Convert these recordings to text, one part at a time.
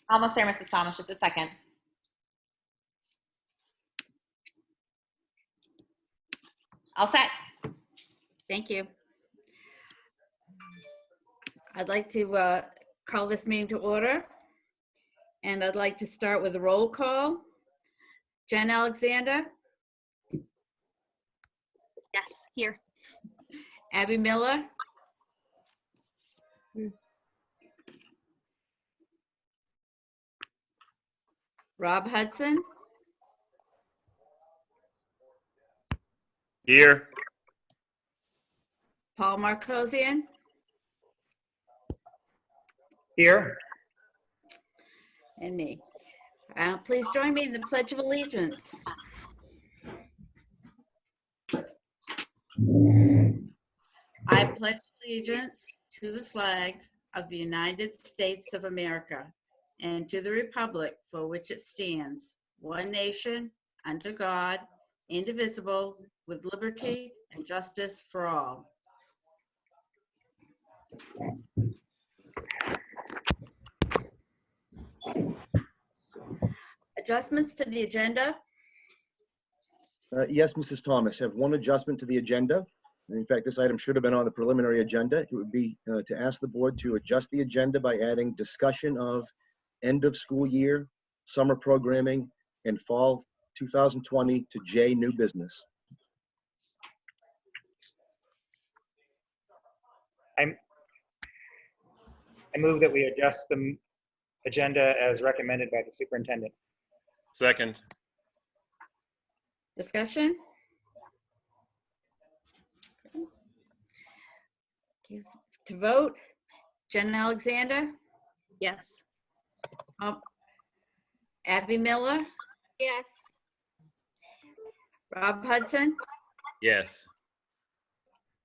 Almost there, Mrs. Thomas, just a second. All set. Thank you. I'd like to call this meeting to order. And I'd like to start with a roll call. Jen Alexander, Yes, here. Abby Miller, Rob Hudson, Here. Paul Marcosian, Here. and me. Please join me in the Pledge of Allegiance. I pledge allegiance to the flag of the United States of America and to the republic for which it stands, one nation, under God, indivisible, with liberty and justice for all. Adjustments to the agenda. Yes, Mrs. Thomas, have one adjustment to the agenda. In fact, this item should have been on the preliminary agenda. It would be to ask the board to adjust the agenda by adding discussion of end of school year, summer programming, and fall 2020 to J, new business. I move that we adjust the agenda as recommended by the superintendent. Second. Discussion? Okay. To vote, Jen Alexander, Yes. Abby Miller, Yes. Rob Hudson, Yes.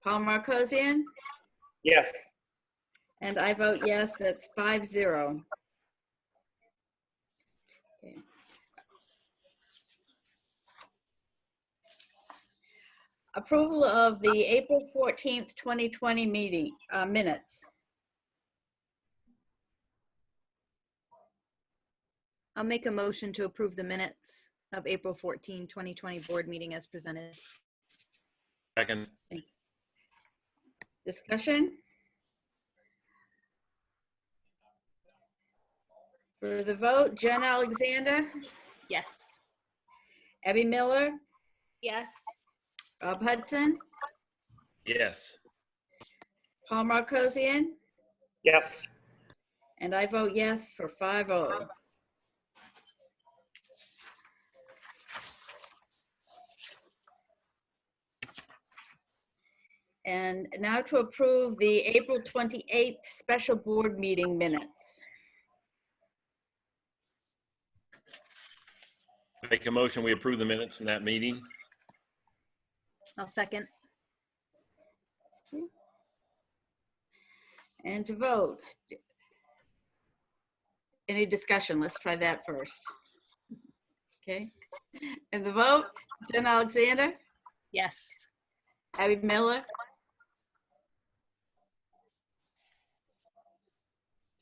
Paul Marcosian, Yes. and I vote yes, that's 5-0. Okay. Approval of the April 14th, 2020 meeting minutes. I'll make a motion to approve the minutes of April 14, 2020 board meeting as presented. Second. Discussion? For the vote, Jen Alexander, Yes. Abby Miller, Yes. Rob Hudson, Yes. Paul Marcosian, Yes. and I vote yes for 5-0. And now to approve the April 28th special board meeting minutes. Make a motion, we approve the minutes from that meeting. I'll second. And to vote. Any discussion? Let's try that first. Okay. And the vote, Jen Alexander, Yes. Abby Miller,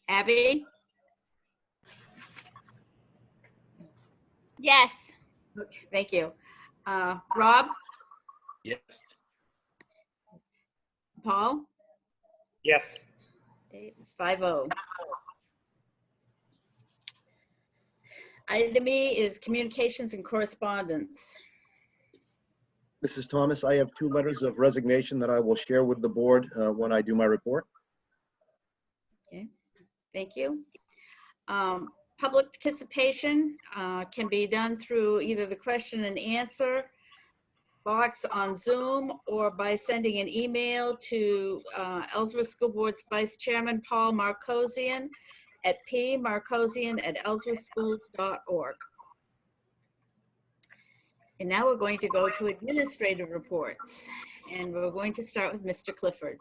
Abby, Yes. okay, thank you. Rob, Yes. Paul, Yes. okay, it's 5-0. Item E is communications and correspondence. Mrs. Thomas, I have 2 letters of resignation that I will share with the board when I do my report. Okay, thank you. Public participation can be done through either the question and answer box on Zoom or by sending an email to Ellsworth School Board's Vice Chairman Paul Marcosian at pmarcosian@ellsworthschools.org. And now we're going to go to administrative reports, and we're going to start with Mr. Clifford.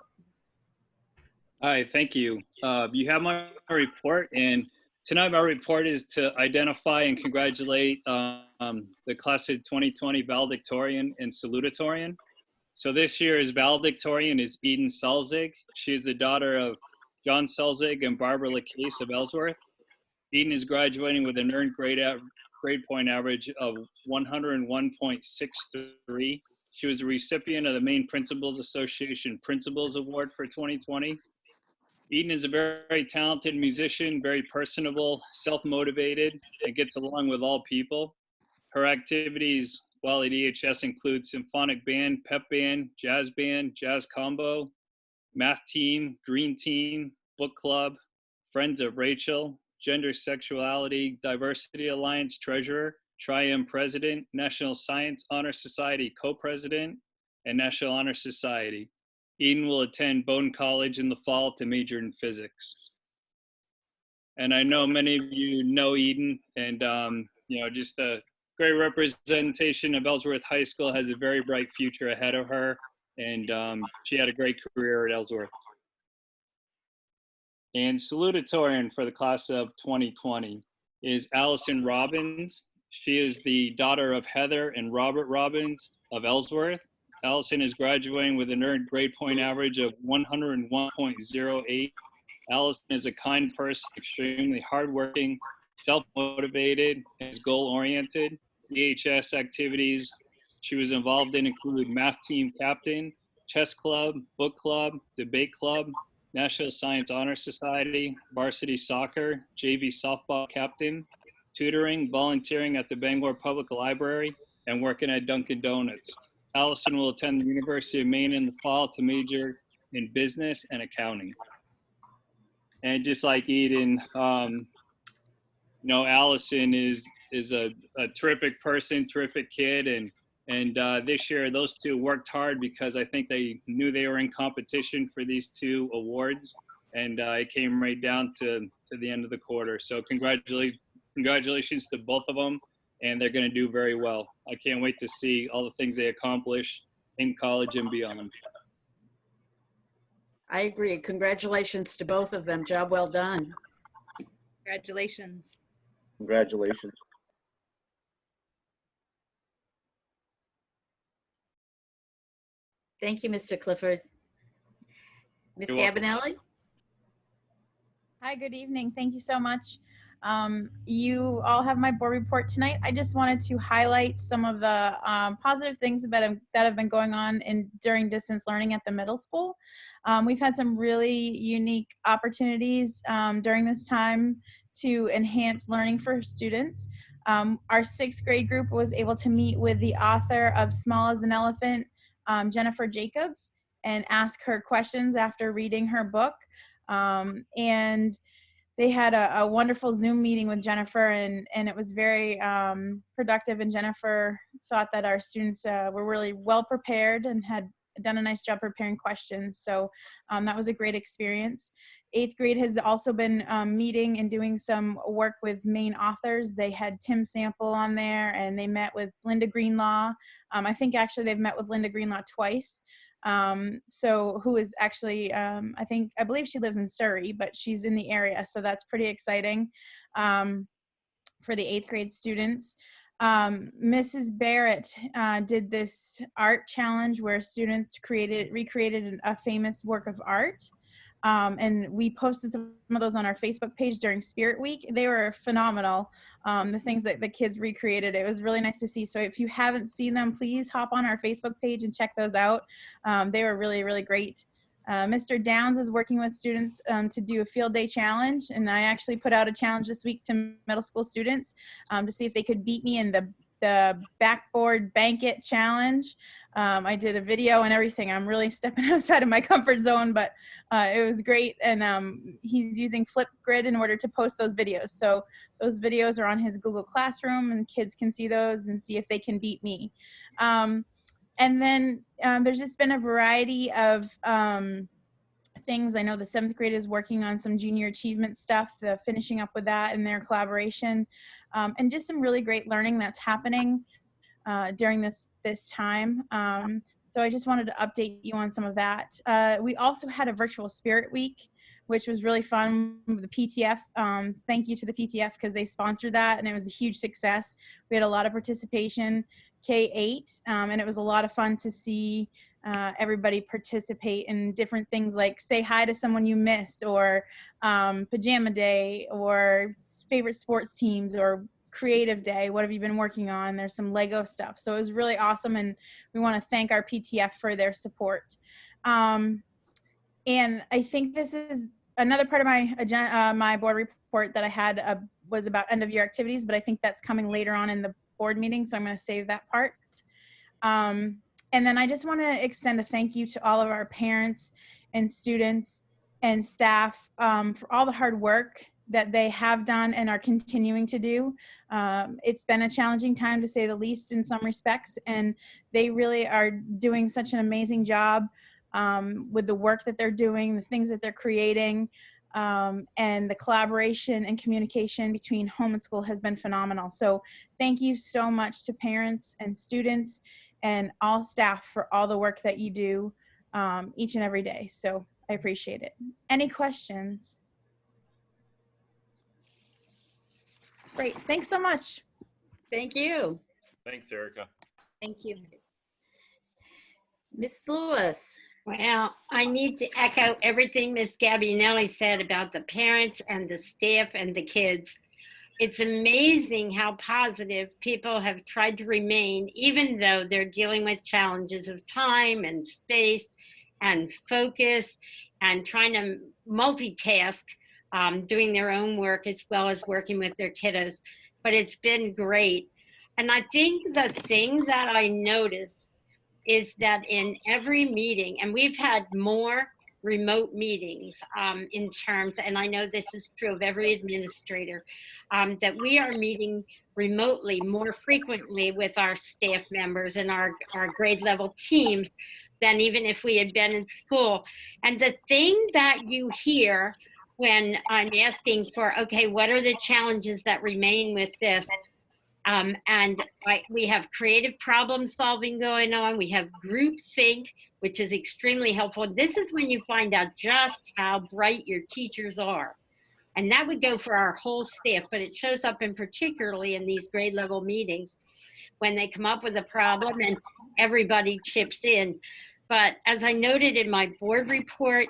Hi, thank you. You have my report, and tonight my report is to identify and congratulate the class of 2020 valedictorian and salutatorian. So this year's valedictorian is Eden Selzig. She is the daughter of John Selzig and Barbara LaCase of Ellsworth. Eden is graduating with an earned grade point average of 101.63. She was a recipient of the Maine Principals Association Principals Award for 2020. Eden is a very talented musician, very personable, self-motivated, and gets along with all people. Her activities while at EHS include symphonic band, pep band, jazz combo, math team, green team, book club, Friends of Rachel, Gender Sexuality Diversity Alliance treasurer, Tri-M president, National Science Honor Society co-president, and National Honor Society. Eden will attend Bowdoin College in the fall to major in physics. And I know many of you know Eden, and just a great representation of Ellsworth High School, has a very bright future ahead of her, and she had a great career at Ellsworth. And salutatorian for the class of 2020 is Allison Robbins. She is the daughter of Heather and Robert Robbins of Ellsworth. Allison is graduating with an earned grade point average of 101.08. Allison is a kind person, extremely hardworking, self-motivated, and is goal-oriented. EHS activities she was involved in include math team captain, chess club, book club, debate club, National Science Honor Society, varsity soccer, JV softball captain, tutoring, volunteering at the Bangor Public Library, and working at Dunkin' Donuts. Allison will attend the University of Maine in the fall to major in business and accounting. And just like Eden, Allison is a terrific person, terrific kid, and this year those two worked hard because I think they knew they were in competition for these 2 awards, and it came right down to the end of the quarter. So congratulations to both of them, and they're going to do very well. I can't wait to see all the things they accomplish in college and beyond. I agree. Congratulations to both of them. Job well done. Congratulations. Congratulations. Thank you, Mr. Clifford. Ms. You're welcome. Gabinelli? Hi, good evening. Thank you so much. You all have my board report tonight. I just wanted to highlight some of the positive things that have been going on during distance learning at the middle school. We've had some really unique opportunities during this time to enhance learning for students. Our 6th grade group was able to meet with the author of Small as an Elephant, Jennifer Jacobs, and ask her questions after reading her book. And they had a wonderful Zoom meeting with Jennifer, and it was very productive, and Jennifer thought that our students were really well prepared and had done a nice job preparing questions. So that was a great experience. 8th grade has also been meeting and doing some work with Maine authors. They had Tim Sample on there, and they met with Linda Greenlaw. I think actually they've met with Linda Greenlaw twice. Who is actually, I believe she lives in Surrey, but she's in the area. So that's pretty exciting for the 8th grade students. Mrs. Barrett did this art challenge where students recreated a famous work of art. And we posted some of those on our Facebook page during Spirit Week. They were phenomenal, the things that the kids recreated. It was really nice to see. So if you haven't seen them, please hop on our Facebook page and check those out. They were really, really great. Mr. Downs is working with students to do a field day challenge, and I actually put out a challenge this week to middle school students to see if they could beat me in the backboard bank-it challenge. I did a video and everything. I'm really stepping outside of my comfort zone, but it was great. And he's using Flipgrid in order to post those videos. So those videos are on his Google Classroom, and kids can see those and see if they can beat me. And then there's just been a variety of things. I know the 7th grade is working on some junior achievement stuff, finishing up with that in their collaboration, and just some really great learning that's happening during this time. So I just wanted to update you on some of that. We also had a virtual Spirit Week, which was really fun with the PTF. Thank you to the PTF because they sponsored that, and it was a huge success. We had a lot of participation, K-8, and it was a lot of fun to see everybody participate in different things like say hi to someone you miss, or pajama day, or favorite sports teams, or creative day. What have you been working on? There's some Lego stuff. So it was really awesome, and we want to thank our PTF for their support. And I think this is another part of my agenda, my board report that I had was about end of year activities, but I think that's coming later on in the board meeting, so I'm going to save that part. And then I just want to extend a thank you to all of our parents and students and staff for all the hard work that they have done and are continuing to do. It's been a challenging time, to say the least, in some respects, and they really are doing such an amazing job with the work that they're doing, the things that they're creating, and the collaboration and communication between home and school has been phenomenal. So thank you so much to parents and students and all staff for all the work that you do each and every day. So I appreciate it. Any questions? Great, thanks so much. Thank you. Thanks, Erica. Thank you. Miss Lewis. Well, I need to echo everything Miss Gabbianelli said about the parents and the staff and the kids. It's amazing how positive people have tried to remain, even though they're dealing with challenges of time and space and focus and trying to multitask, doing their own work as well as working with their kiddos. But it's been great. And I think the thing that I noticed is that in every meeting, and we've had more remote meetings in terms, and I know this is true of every administrator, that we are meeting remotely more frequently with our staff members and our grade level teams than even if we had been in school. And the thing that you hear when I'm asking for, okay, what are the challenges that remain with this? We have creative problem solving going on. We have group think, which is extremely helpful. This is when you find out just how bright your teachers are. And that would go for our whole staff, but it shows up in particularly in these grade level meetings when they come up with a problem and everybody chips in. But as I noted in my board report,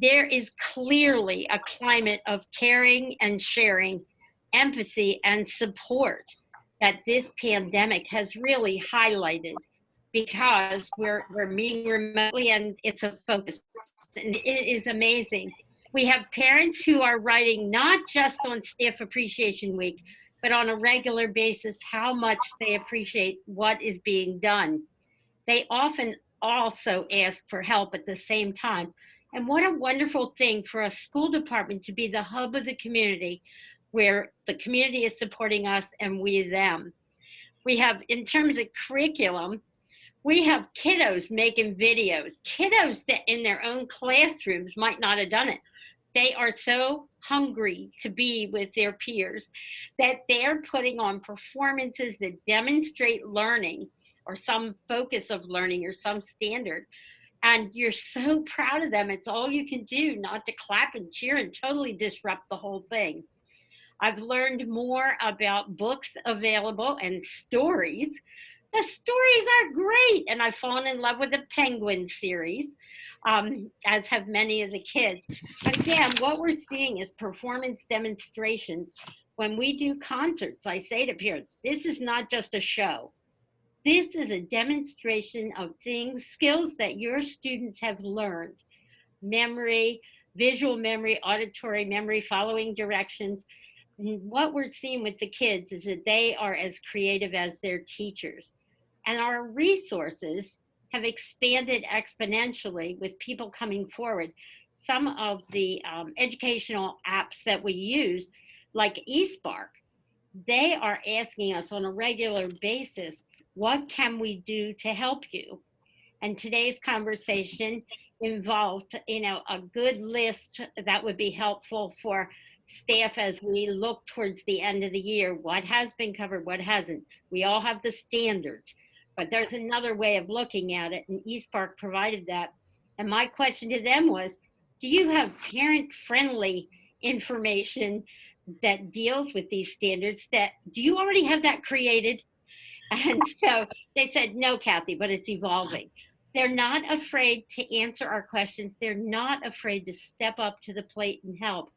there is clearly a climate of caring and sharing, empathy and support that this pandemic has really highlighted, because we're meeting remotely and it's a focus. And it is amazing. We have parents who are writing not just on Staff Appreciation Week, but on a regular basis how much they appreciate what is being done. They often also ask for help at the same time. And what a wonderful thing for a school department to be the hub of the community, where the community is supporting us and we them. We have, in terms of curriculum, we have kiddos making videos, kiddos that in their own classrooms might not have done it. They are so hungry to be with their peers that they're putting on performances that demonstrate learning or some focus of learning or some standard. And you're so proud of them. It's all you can do not to clap and cheer and totally disrupt the whole thing. I've learned more about books available and stories. The stories are great. And I've fallen in love with the Penguin series, as have many of the kids. Again, what we're seeing is performance demonstrations. When we do concerts, I say to parents, this is not just a show. This is a demonstration of things, skills that your students have learned. memory, visual memory, auditory memory, following directions. And what we're seeing with the kids is that they are as creative as their teachers. And our resources have expanded exponentially with people coming forward. Some of the educational apps that we use, like eSpark, they are asking us on a regular basis, what can we do to help you? And today's conversation involved, a good list that would be helpful for staff as we look towards the end of the year. What has been covered, what hasn't? We all have the standards, but there's another way of looking at it, and eSpark provided that. And my question to them was, do you have parent-friendly information that deals with these standards? Do you already have that created? And so they said, no, Kathy, but it's evolving. They're not afraid to answer our questions. They're not afraid to step up to the plate and help.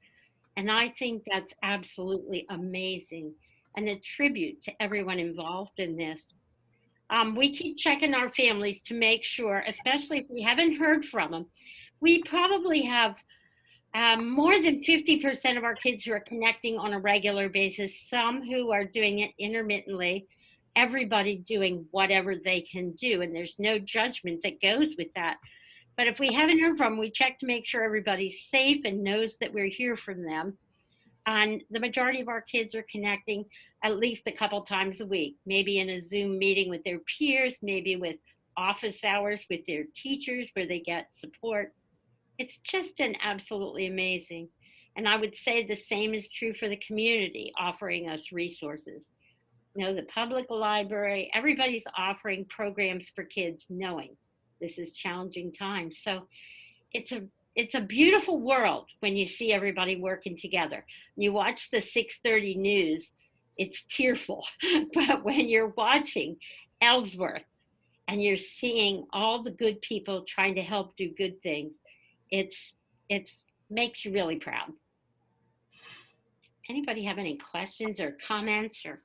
And I think that's absolutely amazing and a tribute to everyone involved in this. We keep checking our families to make sure, especially if we haven't heard from them. We probably have more than 50% of our kids who are connecting on a regular basis, some who are doing it intermittently, everybody doing whatever they can do. And there's no judgment that goes with that. But if we haven't heard from them, we check to make sure everybody's safe and knows that we're here from them. And the majority of our kids are connecting at least a couple times a week, maybe in a Zoom meeting with their peers, maybe with office hours with their teachers where they get support. It's just been absolutely amazing. And I would say the same is true for the community offering us resources. The public library, everybody's offering programs for kids knowing this is challenging times. So it's a beautiful world when you see everybody working together. You watch the 6:30 news, it's tearful. But when you're watching Ellsworth and you're seeing all the good people trying to help do good things, it's makes you really proud. Anybody have any questions or comments or?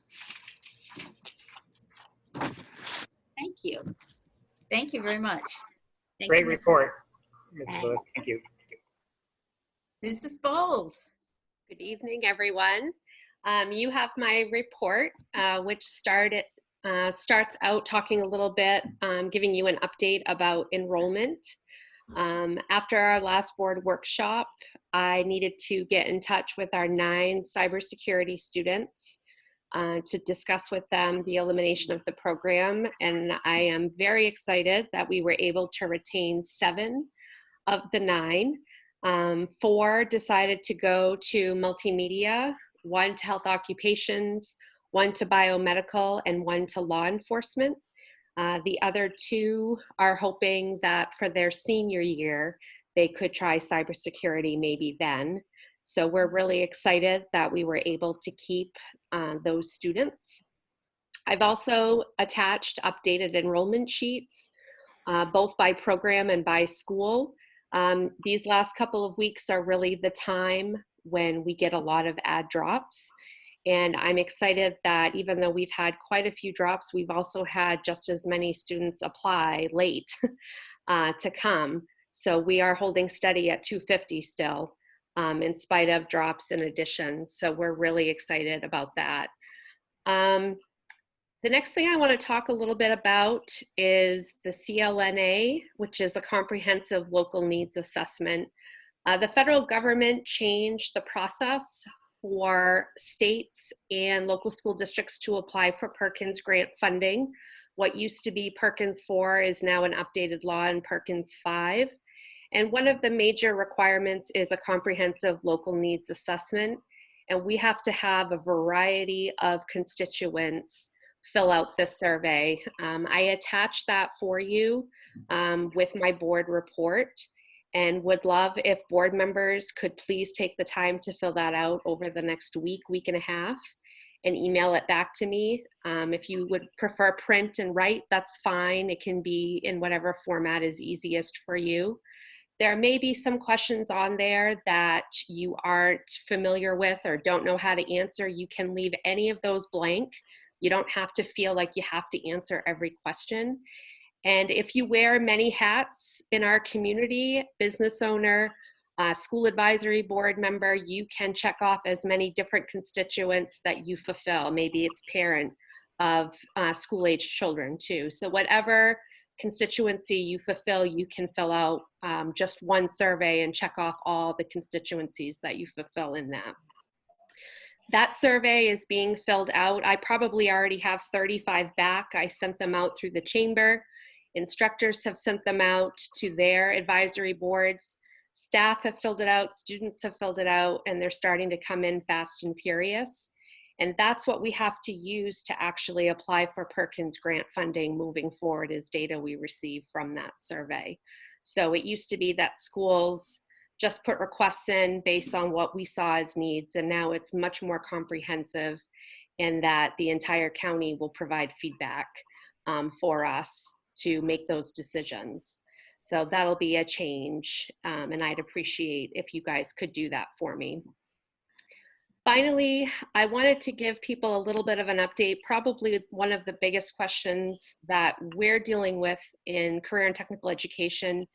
Thank you. Thank you very much. Thank Great you, Mrs. report, Mrs. Lewis. Thank you. Mrs. Bowles. Good evening, everyone. You have my report, which starts out talking a little bit, giving you an update about enrollment. After our last board workshop, I needed to get in touch with our 9 cybersecurity students to discuss with them the elimination of the program. And I am very excited that we were able to retain 7 of the 9. 4 decided to go to multimedia, 1 to health occupations, 1 to biomedical, and 1 to law enforcement. The other 2 are hoping that for their senior year, they could try cybersecurity maybe then. So we're really excited that we were able to keep those students. I've also attached updated enrollment sheets, both by program and by school. These last couple of weeks are really the time when we get a lot of add drops. And I'm excited that even though we've had quite a few drops, we've also had just as many students apply late to come. So we are holding steady at 250 still, in spite of drops and additions. So we're really excited about that. The next thing I want to talk a little bit about is the CLNA, which is a comprehensive local needs assessment. The federal government changed the process for states and local school districts to apply for Perkins grant funding. What used to be Perkins 4 is now an updated law in Perkins 5. And one of the major requirements is a comprehensive local needs assessment. And we have to have a variety of constituents fill out this survey. I attached that for you with my board report, and would love if board members could please take the time to fill that out over the next week and a half and email it back to me. If you would prefer print and write, that's fine. It can be in whatever format is easiest for you. There may be some questions on there that you aren't familiar with or don't know how to answer. You can leave any of those blank. You don't have to feel like you have to answer every question. And if you wear many hats in our community, business owner, school advisory board member, you can check off as many different constituents that you fulfill. Maybe it's parent of school-age children too. So whatever constituency you fulfill, you can fill out just one survey and check off all the constituencies that you fulfill in that. That survey is being filled out. I probably already have 35 back. I sent them out through the chamber. Instructors have sent them out to their advisory boards. Staff have filled it out, students have filled it out, and they're starting to come in fast and furious. And that's what we have to use to actually apply for Perkins grant funding moving forward, is data we receive from that survey. So it used to be that schools just put requests in based on what we saw as needs, and now it's much more comprehensive in that the entire county will provide feedback for us to make those decisions. So that'll be a change, and I'd appreciate if you guys could do that for me. Finally, I wanted to give people a little bit of an update. Probably one of the biggest questions that we're dealing with in career and technical education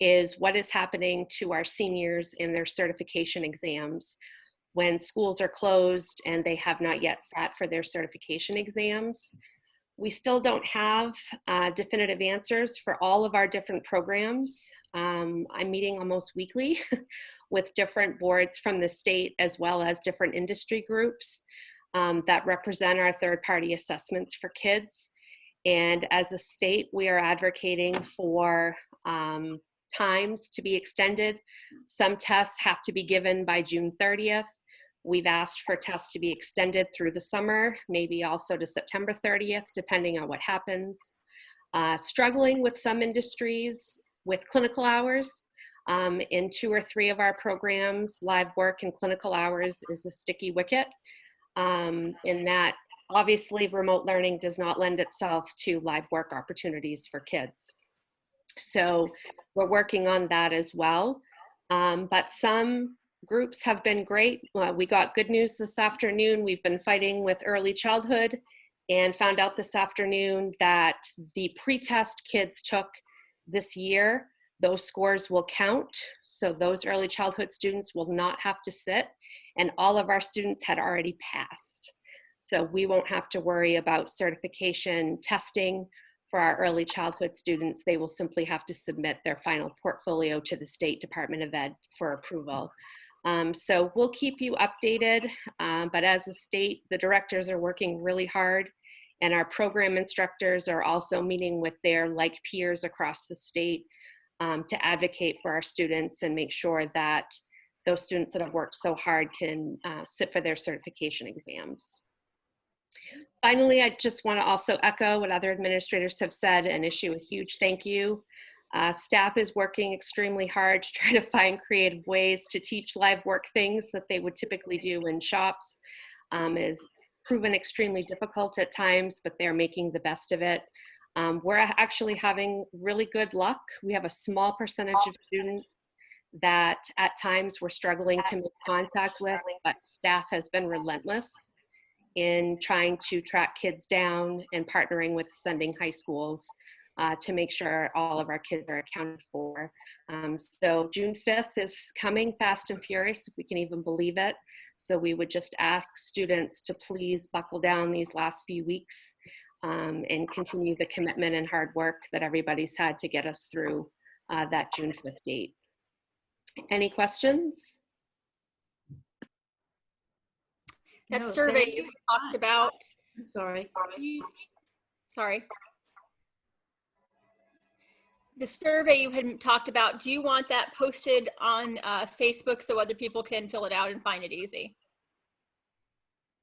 is what is happening to our seniors in their certification exams when schools are closed and they have not yet sat for their certification exams. We still don't have definitive answers for all of our different programs. I'm meeting almost weekly with different boards from the state as well as different industry groups that represent our third-party assessments for kids. And as a state, we are advocating for times to be extended. Some tests have to be given by June 30th. We've asked for tests to be extended through the summer, maybe also to September 30th, depending on what happens. Struggling with some industries with clinical hours. In 2 or 3 of our programs, live work and clinical hours is a sticky wicket, in that obviously remote learning does not lend itself to live work opportunities for kids. So we're working on that as well. But some groups have been great. We got good news this afternoon. We've been fighting with early childhood and found out this afternoon that the pretest kids took this year, those scores will count. So those early childhood students will not have to sit, and all of our students had already passed. So we won't have to worry about certification testing for our early childhood students. They will simply have to submit their final portfolio to the State Department of Ed for approval. So we'll keep you updated, but as a state, the directors are working really hard, and our program instructors are also meeting with their like peers across the state to advocate for our students and make sure that those students that have worked so hard can sit for their certification exams. Finally, I just want to also echo what other administrators have said and issue a huge thank you. Staff is working extremely hard to try to find creative ways to teach live work things that they would typically do in shops. It has proven extremely difficult at times, but they're making the best of it. We're actually having really good luck. We have a small percentage of students that at times we're struggling to make contact with, but staff has been relentless in trying to track kids down and partnering with sending high schools to make sure all of our kids are accounted for. So June 5th is coming fast and furious, if we can even believe it. So we would just ask students to please buckle down these last few weeks and continue the commitment and hard work that everybody's had to get us through that June 5th date. Any questions? That No, survey thank you talked about, Sorry. sorry. The survey you had talked about, do you want that posted on Facebook so other people can fill it out and find it easy?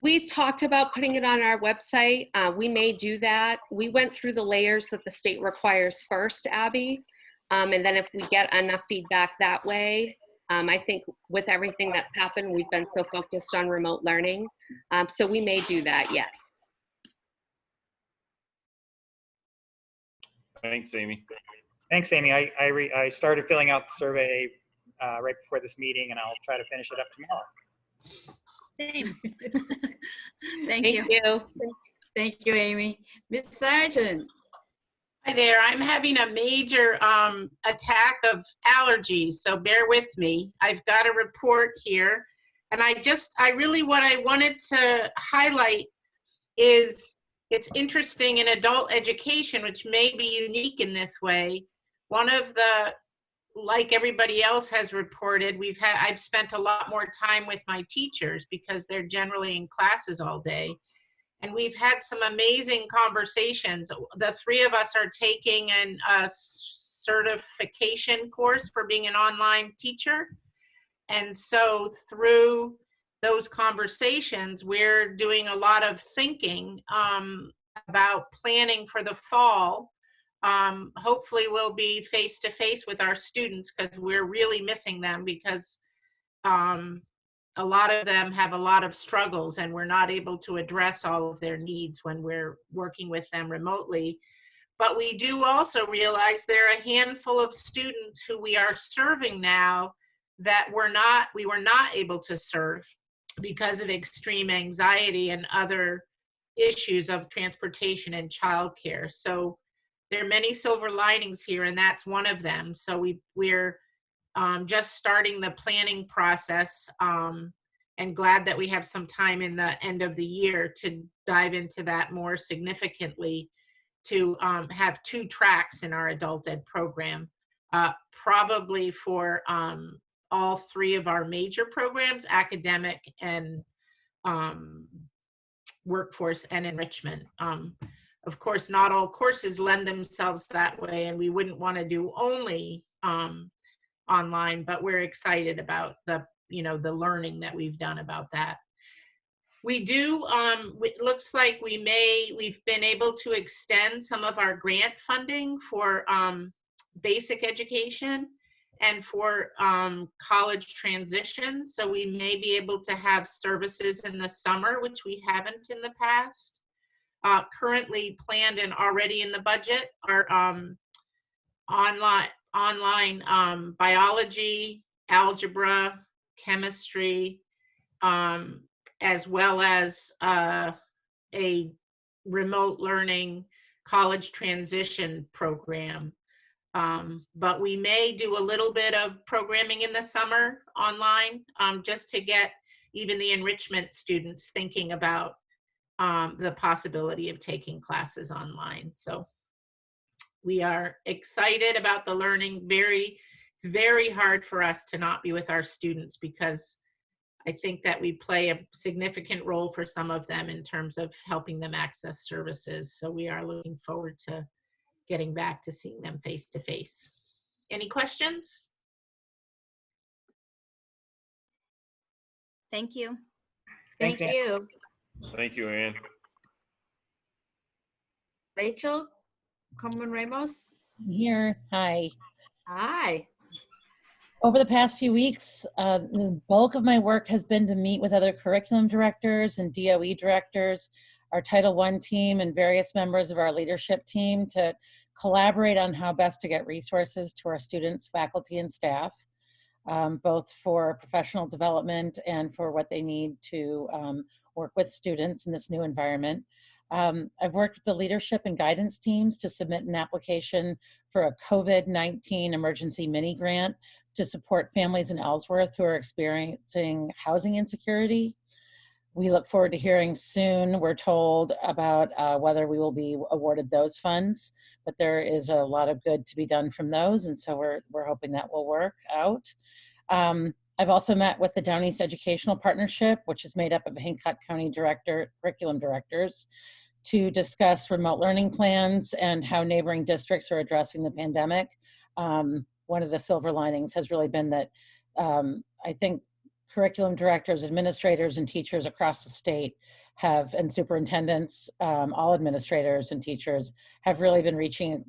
We talked about putting it on our website. We may do that. We went through the layers that the state requires first, Abby. And then if we get enough feedback that way, I think with everything that's happened, we've been so focused on remote learning. So we may do that, yes. Thanks, Amy. Thanks, Amy. I started filling out the survey right before this meeting, and I'll try to finish it up tomorrow. Same. Thank you. Thank you. Thank you, Amy. Ms. Sargent. Hi there. I'm having a major attack of allergies, so bear with me. I've got a report here, and what I wanted to highlight is it's interesting in adult education, which may be unique in this way. One of the, like everybody else has reported, I've spent a lot more time with my teachers because they're generally in classes all day. And we've had some amazing conversations. The three of us are taking a certification course for being an online teacher. And so through those conversations, we're doing a lot of thinking about planning for the fall. Hopefully we'll be face-to-face with our students because we're really missing them because a lot of them have a lot of struggles and we're not able to address all of their needs when we're working with them remotely. But we do also realize there are a handful of students who we are serving now that we were not able to serve because of extreme anxiety and other issues of transportation and childcare. So there are many silver linings here, and that's one of them. So we're just starting the planning process, and glad that we have some time in the end of the year to dive into that more significantly, to have 2 tracks in our adult ed program, probably for all 3 of our major programs, academic and workforce and enrichment. Of course, not all courses lend themselves that way, and we wouldn't want to do only online, but we're excited about the learning that we've done about that. We do, it looks like we've been able to extend some of our grant funding for basic education and for college transition. So we may be able to have services in the summer, which we haven't in the past. Currently planned and already in the budget are online biology, algebra, chemistry, as well as a remote learning college transition program. But we may do a little bit of programming in the summer online, just to get even the enrichment students thinking about the possibility of taking classes online. So we are excited about the learning. It's very hard for us to not be with our students because I think that we play a significant role for some of them in terms of helping them access services. So we are looking forward to getting back to seeing them face to face. Any questions? Thank you. Thank Thanks, Ann. you. Thank you, Ann. Rachel Coleman Ramos. Here. Hi. Hi. Over the past few weeks, the bulk of my work has been to meet with other curriculum directors and DOE directors, our Title I team, and various members of our leadership team to collaborate on how best to get resources to our students, faculty, and staff, both for professional development and for what they need to work with students in this new environment. I've worked with the leadership and guidance teams to submit an application for a COVID-19 emergency mini grant to support families in Ellsworth who are experiencing housing insecurity. We look forward to hearing soon, we're told, about whether we will be awarded those funds, but there is a lot of good to be done from those, and so we're hoping that will work out. I've also met with the Down East Educational Partnership, which is made up of Hancock County curriculum directors, to discuss remote learning plans and how neighboring districts are addressing the pandemic. One of the silver linings has really been that I think curriculum directors, administrators, and teachers across the state and superintendents, all administrators and teachers have really been reaching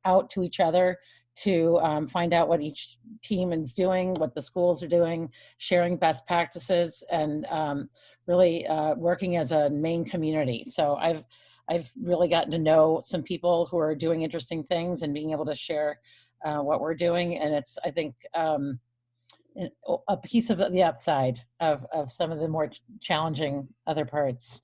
out to each other to find out what each team is doing, what the schools are doing, sharing best practices, and really working as a main community. So I've really gotten to know some people who are doing interesting things and being able to share what we're doing. And it's, I think, a piece of the upside of some of the more challenging other parts.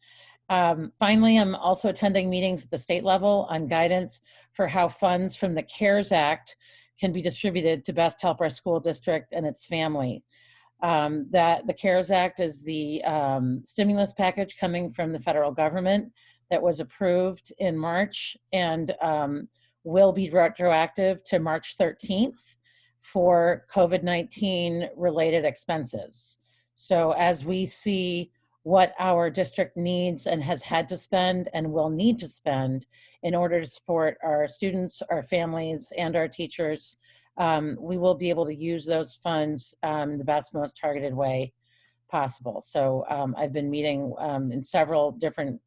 Finally, I'm also attending meetings at the state level on guidance for how funds from the CARES Act can be distributed to best help our school district and its family. That the CARES Act is the stimulus package coming from the federal government that was approved in March and will be retroactive to March 13th for COVID-19 related expenses. So as we see what our district needs and has had to spend and will need to spend in order to support our students, our families, and our teachers, we will be able to use those funds in the best, most targeted way possible. So I've been meeting in several different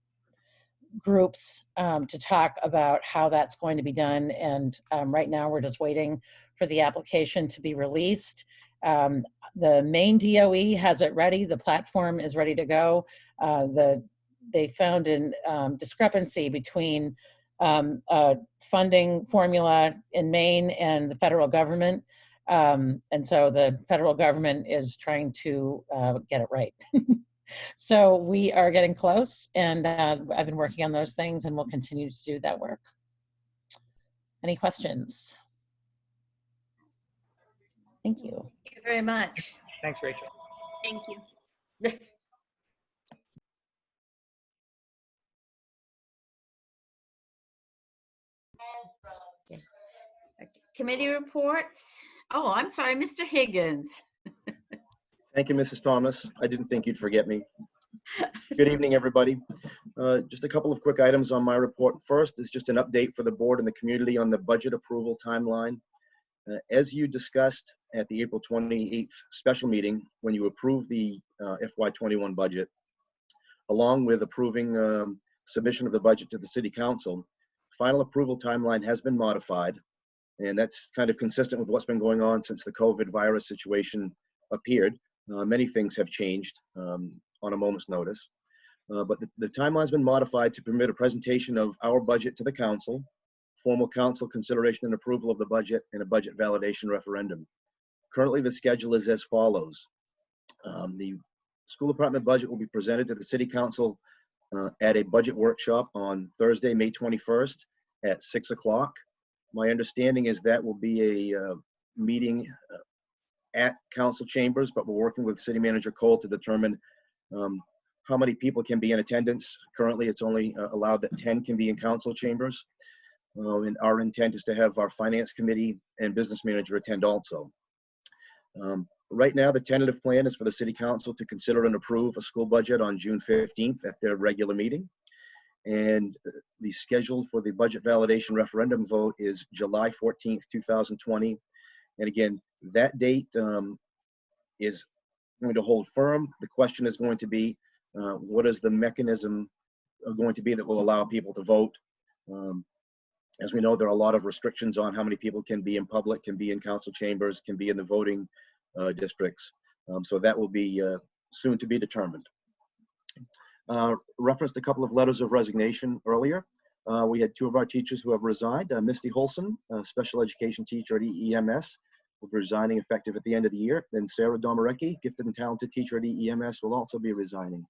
groups to talk about how that's going to be done. And right now we're just waiting for the application to be released. The main DOE has it ready. The platform is ready to go. They found a discrepancy between a funding formula in Maine and the federal government. And so the federal government is trying to get it right. So we are getting close, and I've been working on those things and we'll continue to do that work. Any questions? Thank you. Thank you very much. Thanks, Rachel. Thank you. Committee reports. Oh, I'm sorry, Mr. Higgins. Thank you, Mrs. Thomas. I didn't think you'd forget me. Good evening, everybody. Just a couple of quick items on my report. First is just an update for the board and the community on the budget approval timeline. As you discussed at the April 28th special meeting, when you approved the FY21 budget, along with approving submission of the budget to the City Council, final approval timeline has been modified, and that's kind of consistent with what's been going on since the COVID virus situation appeared. Many things have changed on a moment's notice, but the timeline has been modified to permit a presentation of our budget to the council, formal council consideration and approval of the budget, and a budget validation referendum. Currently, the schedule is as follows. The school department budget will be presented to the City Council at a budget workshop on Thursday, May 21st at 6 o'clock. My understanding is that will be a meeting at council chambers, but we're working with City Manager Cole to determine how many people can be in attendance. Currently, it's only allowed that 10 can be in council chambers. And our intent is to have our finance committee and business manager attend also. Right now, the tentative plan is for the City Council to consider and approve a school budget on June 15th at their regular meeting. And the schedule for the budget validation referendum vote is July 14th, 2020. And again, that date is going to hold firm. The question is going to be, what is the mechanism going to be that will allow people to vote? As we know, there are a lot of restrictions on how many people can be in public, can be in council chambers, can be in the voting districts. So that will be soon to be determined. Referenced a couple of letters of resignation earlier. We had two of our teachers who have resigned. Misty Holson, a special education teacher at EEMS, will be resigning effective at the end of the year. Then Sarah Domarecki, gifted and talented teacher at EEMS, will also be resigning.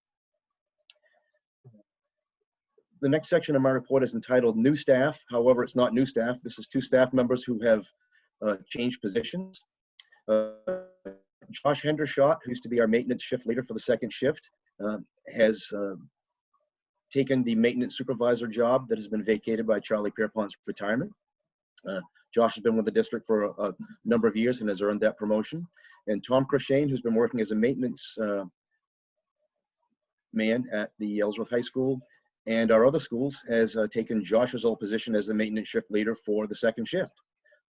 The next section of my report is entitled New Staff. However, it's not new staff. This is two staff members who have changed positions. Josh Hendershot, who used to be our maintenance shift leader for the second shift, has taken the maintenance supervisor job that has been vacated by Charlie Pierpont's retirement. Josh has been with the district for a number of years and has earned that promotion. And Tom Crochane, who's been working as a maintenance man at the Ellsworth High School and our other schools, has taken Josh's old position as the maintenance shift leader for the second shift.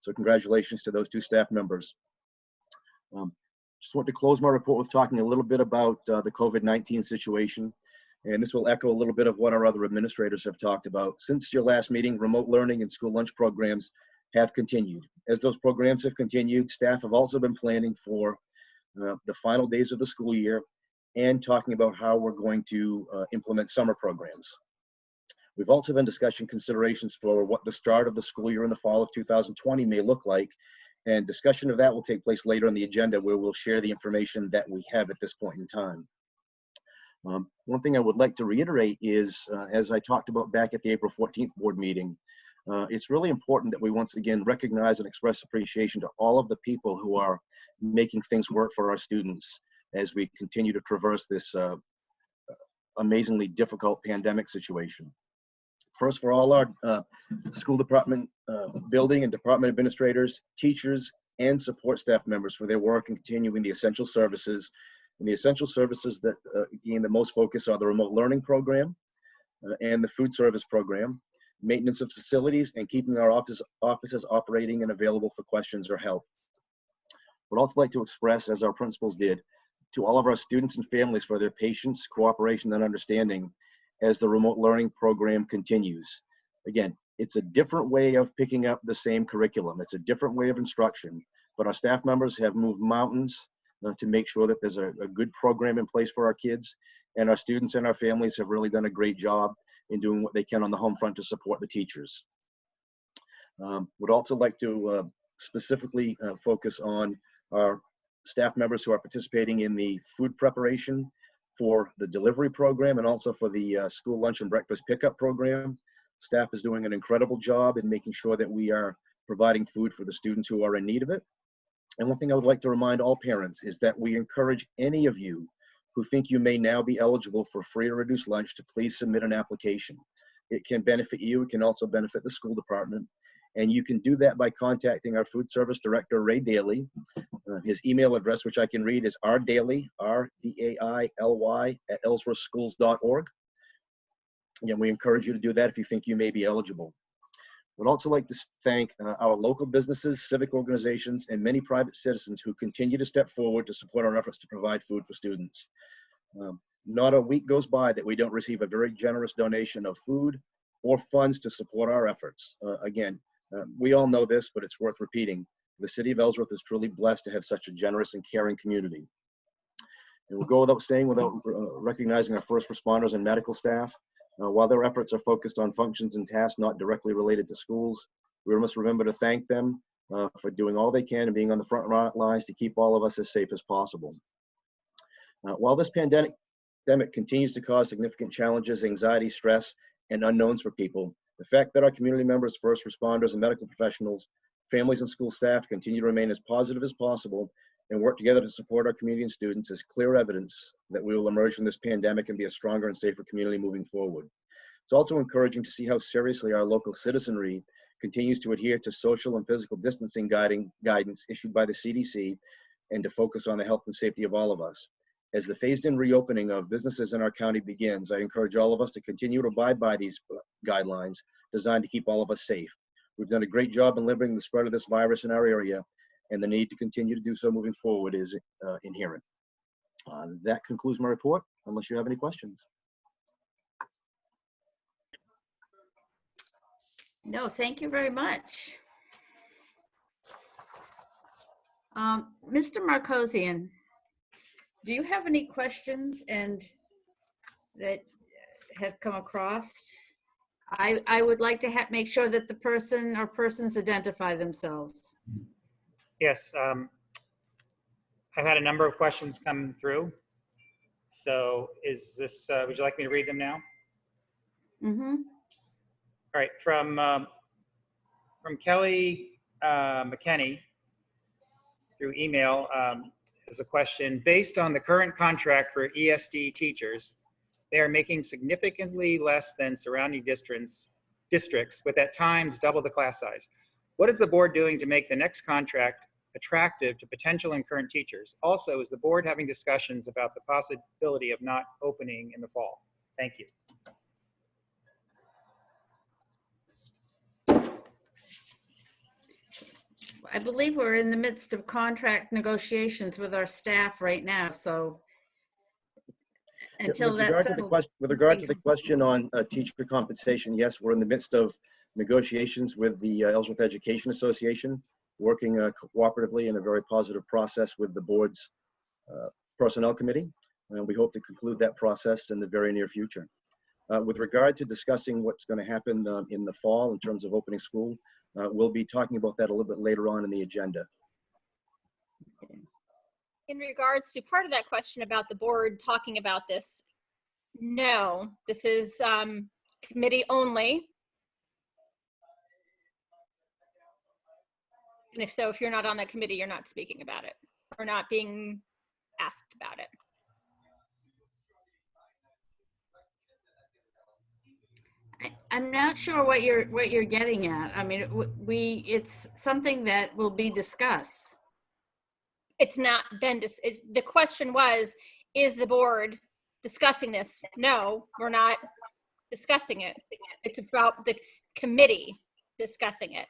So congratulations to those two staff members. Just want to close my report with talking a little bit about the COVID-19 situation. And this will echo a little bit of what our other administrators have talked about. Since your last meeting, remote learning and school lunch programs have continued. As those programs have continued, staff have also been planning for the final days of the school year and talking about how we're going to implement summer programs. We've also been discussing considerations for what the start of the school year in the fall of 2020 may look like. And discussion of that will take place later on the agenda, where we'll share the information that we have at this point in time. One thing I would like to reiterate is, as I talked about back at the April 14th board meeting, it's really important that we once again recognize and express appreciation to all of the people who are making things work for our students as we continue to traverse this amazingly difficult pandemic situation. First, for all our school department building and department administrators, teachers, and support staff members for their work in continuing the essential services. And the essential services that gain the most focus are the remote learning program and the food service program, maintenance of facilities, and keeping our offices operating and available for questions or help. Would also like to express, as our principals did, to all of our students and families for their patience, cooperation, and understanding as the remote learning program continues. Again, it's a different way of picking up the same curriculum. It's a different way of instruction, but our staff members have moved mountains to make sure that there's a good program in place for our kids, and our students and our families have really done a great job in doing what they can on the home front to support the teachers. Would also like to specifically focus on our staff members who are participating in the food preparation for the delivery program and also for the school lunch and breakfast pickup program. Staff is doing an incredible job in making sure that we are providing food for the students who are in need of it. And one thing I would like to remind all parents is that we encourage any of you who think you may now be eligible for free or reduced lunch to please submit an application. It can benefit you. It can also benefit the school department. And you can do that by contacting our food service director, Ray Daly. His email address, which I can read, is rdaily, R-D-A-I-L-Y, @ellsworthschools.org. Again, we encourage you to do that if you think you may be eligible. We'd also like to thank our local businesses, civic organizations, and many private citizens who continue to step forward to support our efforts to provide food for students. Not a week goes by that we don't receive a very generous donation of food or funds to support our efforts. Again, we all know this, but it's worth repeating. The city of Ellsworth is truly blessed to have such a generous and caring community. And we'll go without saying, without recognizing our first responders and medical staff. While their efforts are focused on functions and tasks not directly related to schools, we must remember to thank them for doing all they can and being on the front lines to keep all of us as safe as possible. While this pandemic continues to cause significant challenges, anxiety, stress, and unknowns for people, the fact that our community members, first responders, and medical professionals, families, and school staff continue to remain as positive as possible and work together to support our community and students is clear evidence that we will emerge from this pandemic and be a stronger and safer community moving forward. It's also encouraging to see how seriously our local citizenry continues to adhere to social and physical distancing guidance issued by the CDC and to focus on the health and safety of all of us. As the phased-in reopening of businesses in our county begins, I encourage all of us to continue to abide by these guidelines designed to keep all of us safe. We've done a great job in limiting the spread of this virus in our area, and the need to continue to do so moving forward is inherent. That concludes my report, unless you have any questions. No, thank you very much. Mr. Markosian, do you have any questions that have come across? I would like to make sure that the person or persons identify themselves. Yes, I've had a number of questions come through. So is this, would you like me to read them now? Mm-hmm. All right, from Kelly McKenney through email is a question. Based on the current contract for ESD teachers, they are making significantly less than surrounding districts with at times double the class size. What is the board doing to make the next contract attractive to potential and current teachers? Also, is the board having discussions about the possibility of not opening in the fall? Thank you. I believe we're in the midst of contract negotiations with our staff right now, so until that's settled. With regard to the question on teacher compensation, yes, we're in the midst of negotiations with the Ellsworth Education Association, working cooperatively in a very positive process with the board's personnel committee, and we hope to conclude that process in the very near future. With regard to discussing what's going to happen in the fall in terms of opening school, we'll be talking about that a little bit later on in the agenda. In regards to part of that question about the board talking about this, No, this is committee only. And if so, if you're not on that committee, you're not speaking about it or not being asked about it. I'm not sure what you're getting at. I mean, it's something that will be discussed. It's not been, the question was, is the board discussing this? No, we're not discussing it. It's about the committee discussing it.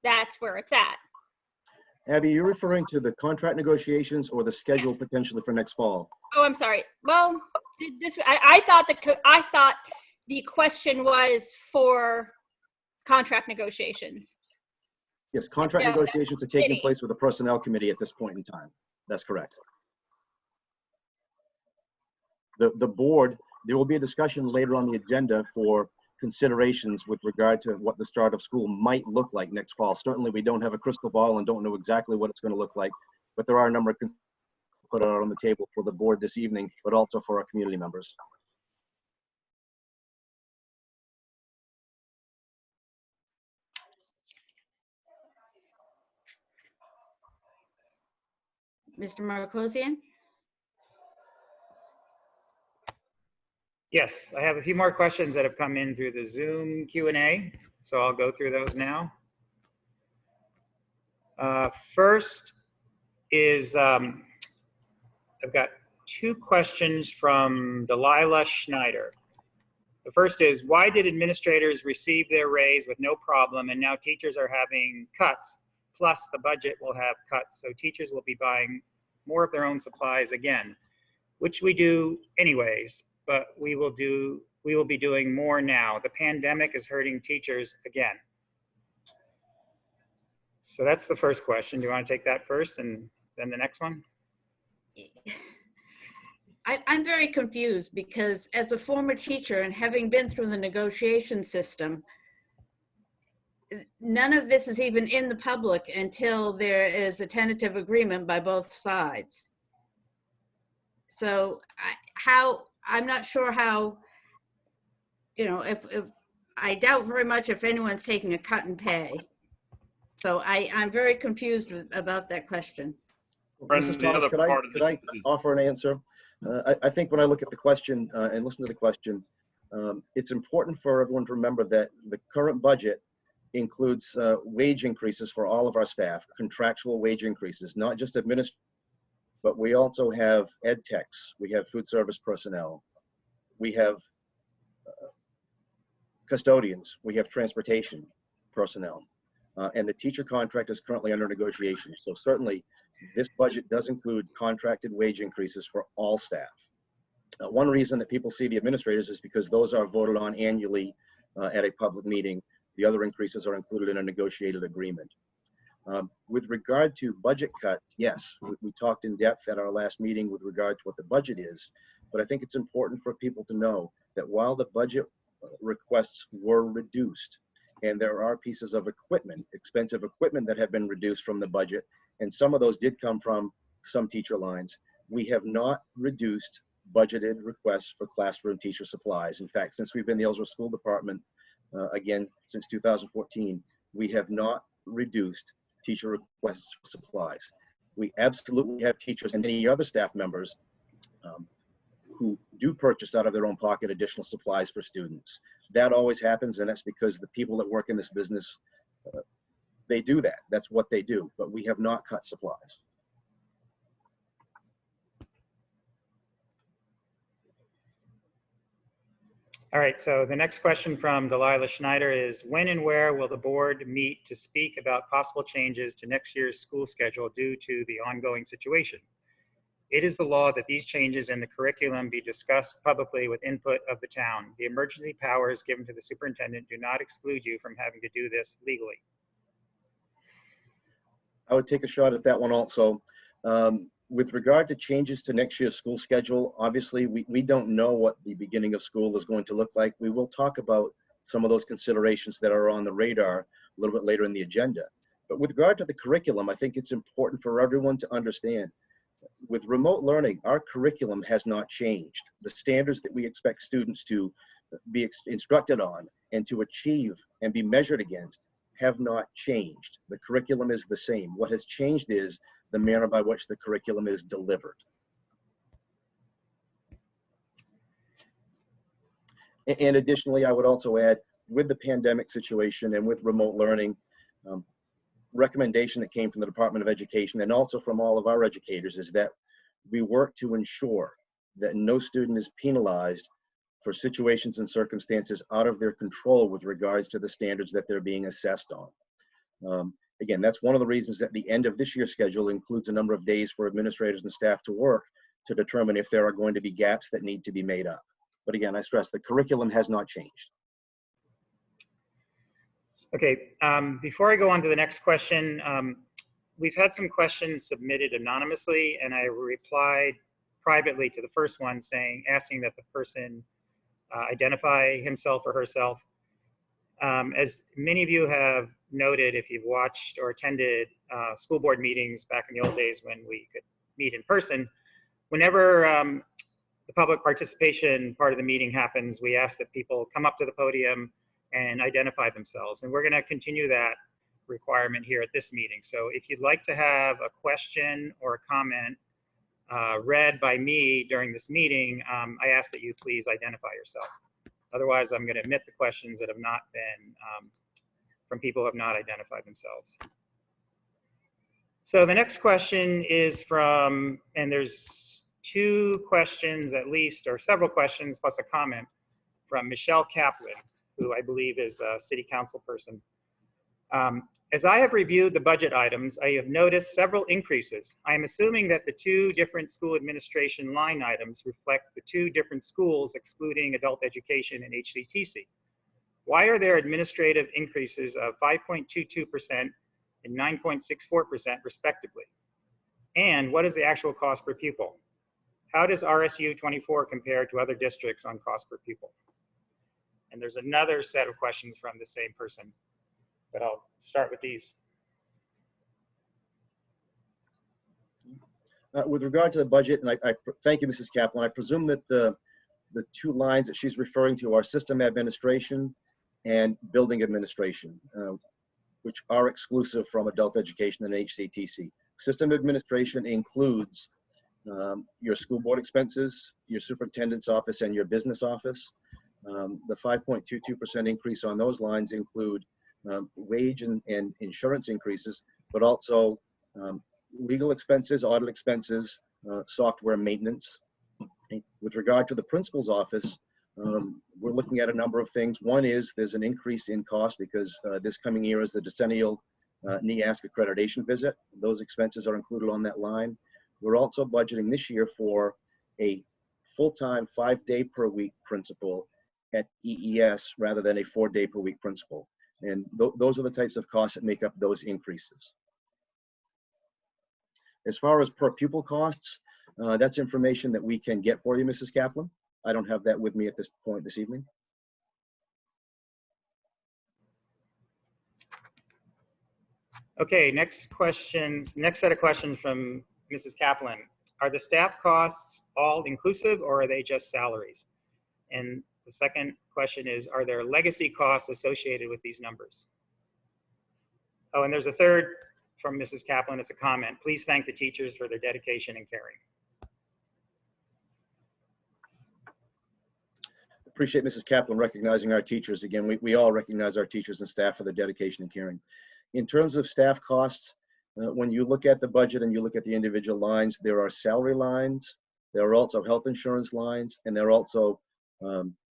That's where it's at. Abby, you're referring to the contract negotiations or the schedule potentially for next fall? Oh, I'm sorry. Well, I thought the question was for contract negotiations. Yes, contract No, negotiations are that's taking committee. place with the personnel committee at this point in time. That's correct. The board, there will be a discussion later on the agenda for considerations with regard to what the start of school might look like next fall. Certainly, we don't have a crystal ball and don't know exactly what it's going to look like, but there are a number of put out on the table for the board this evening, but also for our community members. Mr. Marcosian? Yes, I have a few more questions that have come in through the Zoom Q&A, so I'll go through those now. First is, I've got two questions from Delilah Schneider. The first is, why did administrators receive their raise with no problem and now teachers are having cuts, plus the budget will have cuts, so teachers will be buying more of their own supplies again, which we do anyways, but we will be doing more now. The pandemic is hurting teachers again. So that's the first question. Do you want to take that first and then the next one? I'm very confused because as a former teacher and having been through the negotiation system, none of this is even in the public until there is a tentative agreement by both sides. So I'm not sure how, if I doubt very much if anyone's taking a cut in pay. So I'm very confused about that question. Mrs. Thomas, could I offer an answer? I think when I look at the question and listen to the question, it's important for everyone to remember that the current budget includes wage increases for all of our staff, contractual wage increases, not just administrators, but we also have ed techs, we have food service personnel, we have custodians, we have transportation personnel, and the teacher contract is currently under negotiation. So certainly this budget does include contracted wage increases for all staff. One reason that people see the administrators is because those are voted on annually at a public meeting. The other increases are included in a negotiated agreement. With regard to budget cut, yes, we talked in depth at our last meeting with regard to what the budget is, but I think it's important for people to know that while the budget requests were reduced, and there are pieces of equipment, expensive equipment that have been reduced from the budget, and some of those did come from some teacher lines, we have not reduced budgeted requests for classroom teacher supplies. In fact, since we've been the Ellsworth School Department, again, since 2014, we have not reduced teacher requests for supplies. We absolutely have teachers and many other staff members who do purchase out of their own pocket additional supplies for students. That always happens, and that's because the people that work in this business, they do that. That's what they do, but we have not cut supplies. All right, so the next question from Delilah Schneider is, when and where will the board meet to speak about possible changes to next year's school schedule due to the ongoing situation? It is the law that these changes in the curriculum be discussed publicly with input of the town. The emergency powers given to the superintendent do not exclude you from having to do this legally. I would take a shot at that one also. With regard to changes to next year's school schedule, obviously we don't know what the beginning of school is going to look like. We will talk about some of those considerations that are on the radar a little bit later in the agenda. But with regard to the curriculum, I think it's important for everyone to understand with remote learning, our curriculum has not changed. The standards that we expect students to be instructed on and to achieve and be measured against have not changed. The curriculum is the same. What has changed is the manner by which the curriculum is delivered. And additionally, I would also add, with the pandemic situation and with remote learning, recommendation that came from the Department of Education and also from all of our educators is that we work to ensure that no student is penalized for situations and circumstances out of their control with regards to the standards that they're being assessed on. Again, that's one of the reasons that the end of this year's schedule includes a number of days for administrators and staff to work to determine if there are going to be gaps that need to be made up. But again, I stress the curriculum has not changed. Okay, before I go on to the next question, we've had some questions submitted anonymously, and I replied privately to the first one asking that the person identify himself or herself. As many of you have noted, if you've watched or attended school board meetings back in the old days when we could meet in person, whenever the public participation part of the meeting happens, we ask that people come up to the podium and identify themselves. And we're going to continue that requirement here at this meeting. So if you'd like to have a question or a comment read by me during this meeting, I ask that you please identify yourself. Otherwise, I'm going to admit the questions that have not been from people who have not identified themselves. So the next question is from, and there's two questions at least, or several questions plus a comment from Michelle Kaplan, who I believe is a city council person. As I have reviewed the budget items, I have noticed several increases. I am assuming that the two different school administration line items reflect the two different schools excluding adult education and HCTC. Why are there administrative increases of 5.22% and 9.64% respectively? And what is the actual cost per pupil? How does RSU 24 compare to other districts on cost per pupil? And there's another set of questions from the same person, but I'll start with these. With regard to the budget, and I thank you, Mrs. Kaplan, I presume that the two lines that she's referring to are system administration and building administration, which are exclusive from adult education and HCTC. System administration includes your school board expenses, your superintendent's office, and your business office. The 5.22% increase on those lines include wage and insurance increases, but also legal expenses, audit expenses, software maintenance. With regard to the principal's office, we're looking at a number of things. One is there's an increase in cost because this coming year is the decennial NEASC accreditation visit. Those expenses are included on that line. We're also budgeting this year for a full-time 5-day-per-week principal at EES rather than a 4-day-per-week principal. And those are the types of costs that make up those increases. As far as per pupil costs, that's information that we can get for you, Mrs. Kaplan. I don't have that with me at this point this evening. Okay, next set of questions from Mrs. Kaplan. Are the staff costs all inclusive or are they just salaries? And the second question is, are there legacy costs associated with these numbers? Oh, and there's a third from Mrs. Kaplan. It's a comment. Please thank the teachers for their dedication and caring. Appreciate Mrs. Kaplan recognizing our teachers. Again, we all recognize our teachers and staff for their dedication and caring. In terms of staff costs, when you look at the budget and you look at the individual lines, there are salary lines, there are also health insurance lines, and there are also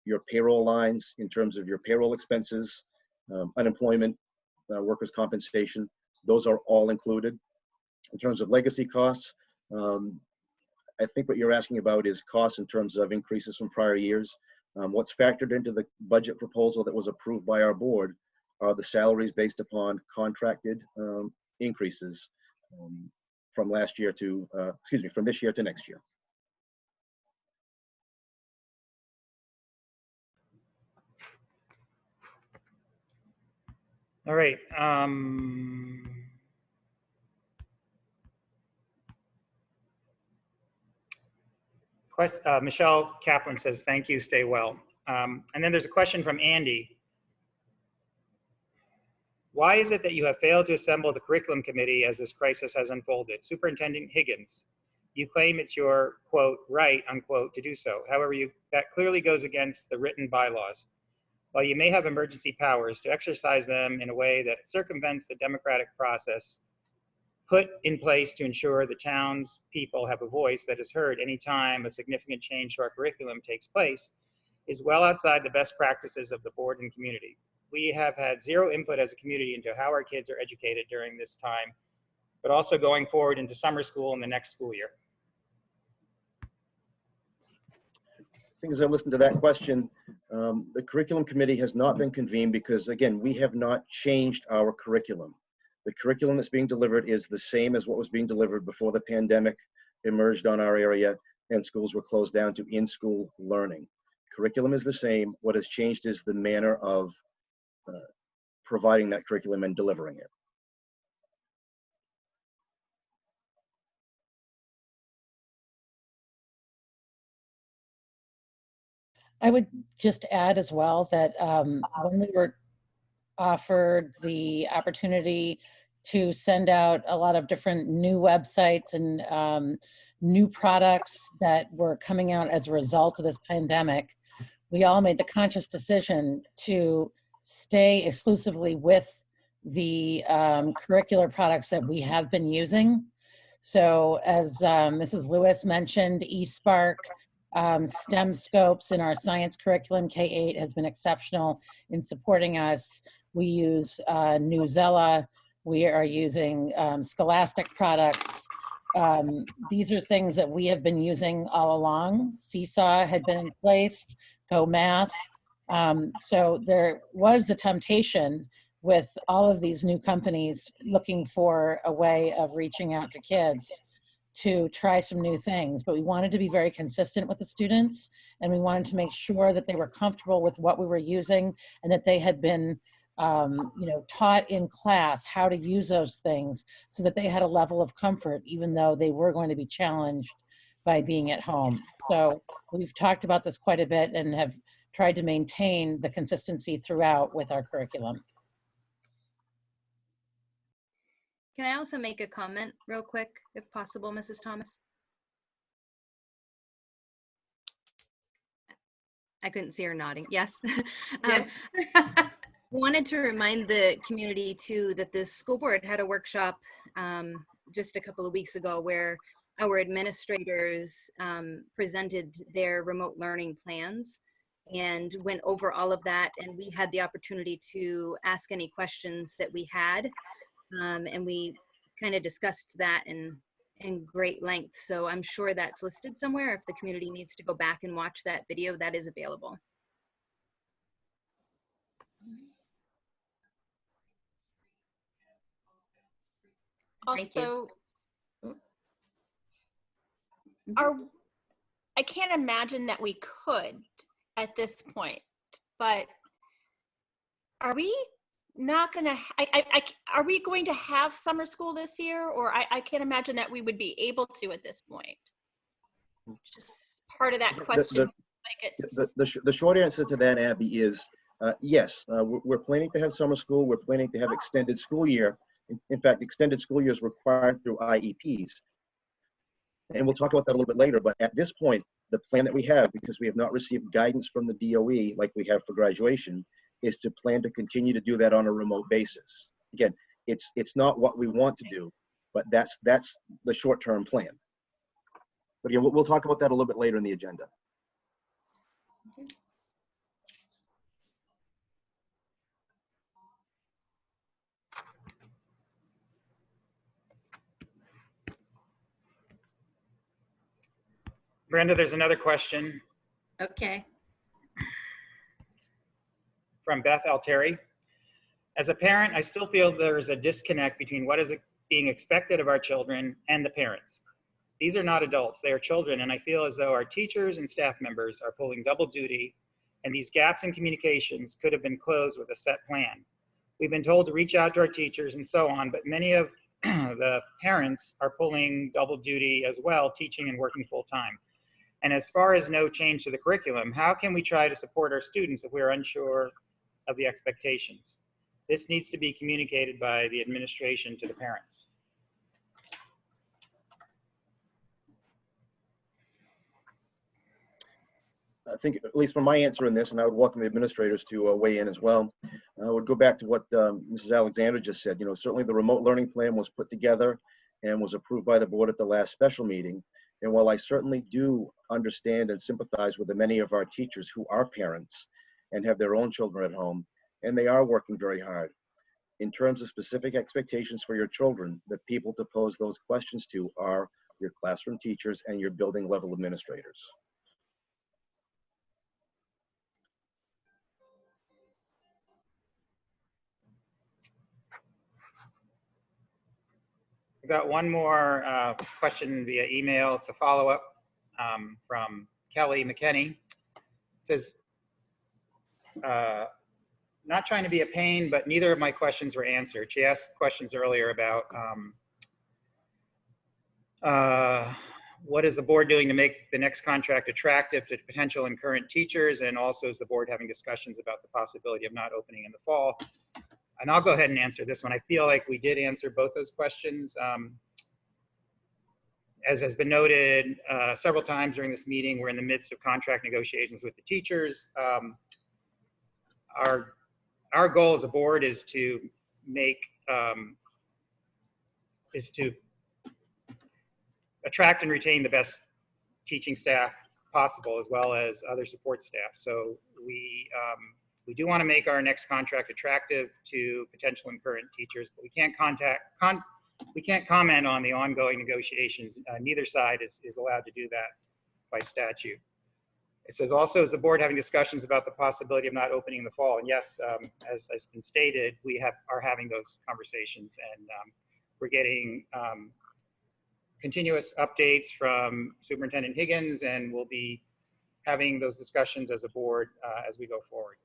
your payroll lines in terms of your payroll expenses, unemployment, workers' compensation. Those are all included. In terms of legacy costs, I think what you're asking about is costs in terms of increases from prior years. What's factored into the budget proposal that was approved by our board are the salaries based upon contracted increases from last year to, from this year to next year. All right. Michelle Kaplan says, thank you, stay well. And then there's a question from Andy. Why is it that you have failed to assemble the curriculum committee as this crisis has unfolded? Superintendent Higgins, you claim it's your, quote, right, unquote, to do so. However, that clearly goes against the written bylaws. While you may have emergency powers, to exercise them in a way that circumvents the democratic process put in place to ensure the town's people have a voice that is heard anytime a significant change to our curriculum takes place is well outside the best practices of the board and community. We have had zero input as a community into how our kids are educated during this time, but also going forward into summer school in the next school year. I think as I listened to that question, the curriculum committee has not been convened because, again, we have not changed our curriculum. The curriculum that's being delivered is the same as what was being delivered before the pandemic emerged on our area and schools were closed down to in-school learning. Curriculum is the same. What has changed is the manner of providing that curriculum and delivering it. I would just add as well that when we were offered the opportunity to send out a lot of different new websites and new products that were coming out as a result of this pandemic, we all made the conscious decision to stay exclusively with the curricular products that we have been using. So as Mrs. Lewis mentioned, eSpark, STEM scopes in our science curriculum, K-8 has been exceptional in supporting us. We use Newsella. We are using Scholastic products. These are things that we have been using all along. Seesaw had been in place, Go Math. So there was the temptation with all of these new companies looking for a way of reaching out to kids to try some new things, but we wanted to be very consistent with the students, and we wanted to make sure that they were comfortable with what we were using and that they had been taught in class how to use those things so that they had a level of comfort, even though they were going to be challenged by being at home. So we've talked about this quite a bit and have tried to maintain the consistency throughout with our curriculum. Can I also make a comment real quick, if possible, Mrs. Thomas? I couldn't see her nodding. Yes. Yes. Wanted to remind the community too that the school board had a workshop just a couple of weeks ago where our administrators presented their remote learning plans and went over all of that, and we had the opportunity to ask any questions that we had. And we kind of discussed that in great length. So I'm sure that's listed somewhere. If the community needs to go back and watch that video, that is available. Thank you. Also, I can't imagine that we could at this point, but are we not gonna, are we going to have summer school this year? Or I can't imagine that we would be able to at this point. Just part of that question. The short answer to that, Abby, is yes. We're planning to have summer school. We're planning to have extended school year. In fact, extended school year is required through IEPs. And we'll talk about that a little bit later. But at this point, the plan that we have, because we have not received guidance from the DOE like we have for graduation, is to plan to continue to do that on a remote basis. Again, it's not what we want to do, but that's the short-term plan. But yeah, we'll talk about that a little bit later in the agenda. Brenda, there's another question Okay. from Beth Alteri. As a parent, I still feel there is a disconnect between what is being expected of our children and the parents. These are not adults, they are children, and I feel as though our teachers and staff members are pulling double duty, and these gaps in communications could have been closed with a set plan. We've been told to reach out to our teachers and so on, but many of the parents are pulling double duty as well, teaching and working full time. And as far as no change to the curriculum, how can we try to support our students if we're unsure of the expectations? This needs to be communicated by the administration to the parents. I think, at least from my answer in this, and I would welcome the administrators to weigh in as well, I would go back to what Mrs. Alexander just said. You know, certainly the remote learning plan was put together and was approved by the board at the last special meeting. And while I certainly do understand and sympathize with the many of our teachers who are parents and have their own children at home, and they are working very hard, in terms of specific expectations for your children, the people to pose those questions to are your classroom teachers and your building level administrators. We got one more question via email. It's a follow-up from Kelly McKenney. It says, not trying to be a pain, but neither of my questions were answered. She asked questions earlier about what is the board doing to make the next contract attractive to potential and current teachers, and also is the board having discussions about the possibility of not opening in the fall? And I'll go ahead and answer this one. I feel like we did answer both those questions. As has been noted several times during this meeting, we're in the midst of contract negotiations with the teachers. Our goal as a board is to attract and retain the best teaching staff possible, as well as other support staff. So we do want to make our next contract attractive to potential and current teachers, but we can't comment on the ongoing negotiations. Neither side is allowed to do that by statute. It says also, is the board having discussions about the possibility of not opening in the fall? And yes, as has been stated, we are having those conversations, and we're getting continuous updates from Superintendent Higgins, and we'll be having those discussions as a board as we go forward.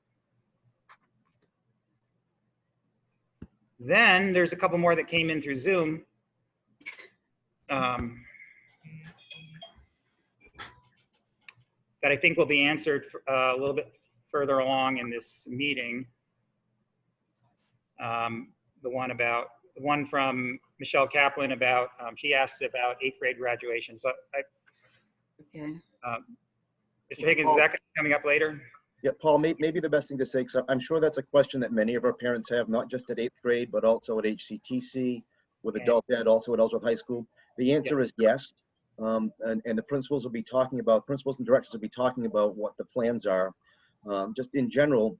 Then there's a couple more that came in through Zoom. That I think will be answered a little bit further along in this meeting. The one from Michelle Kaplan about, she asked about 8th grade graduation. So Okay. Mr. Higgins, is that coming up later? Yeah, Paul, maybe the best thing to say, because I'm sure that's a question that many of our parents have, not just at 8th grade, but also at HCTC, with adult ed, also at Ellsworth High School. The answer is yes. And the principals and directors will be talking about what the plans are. Just in general,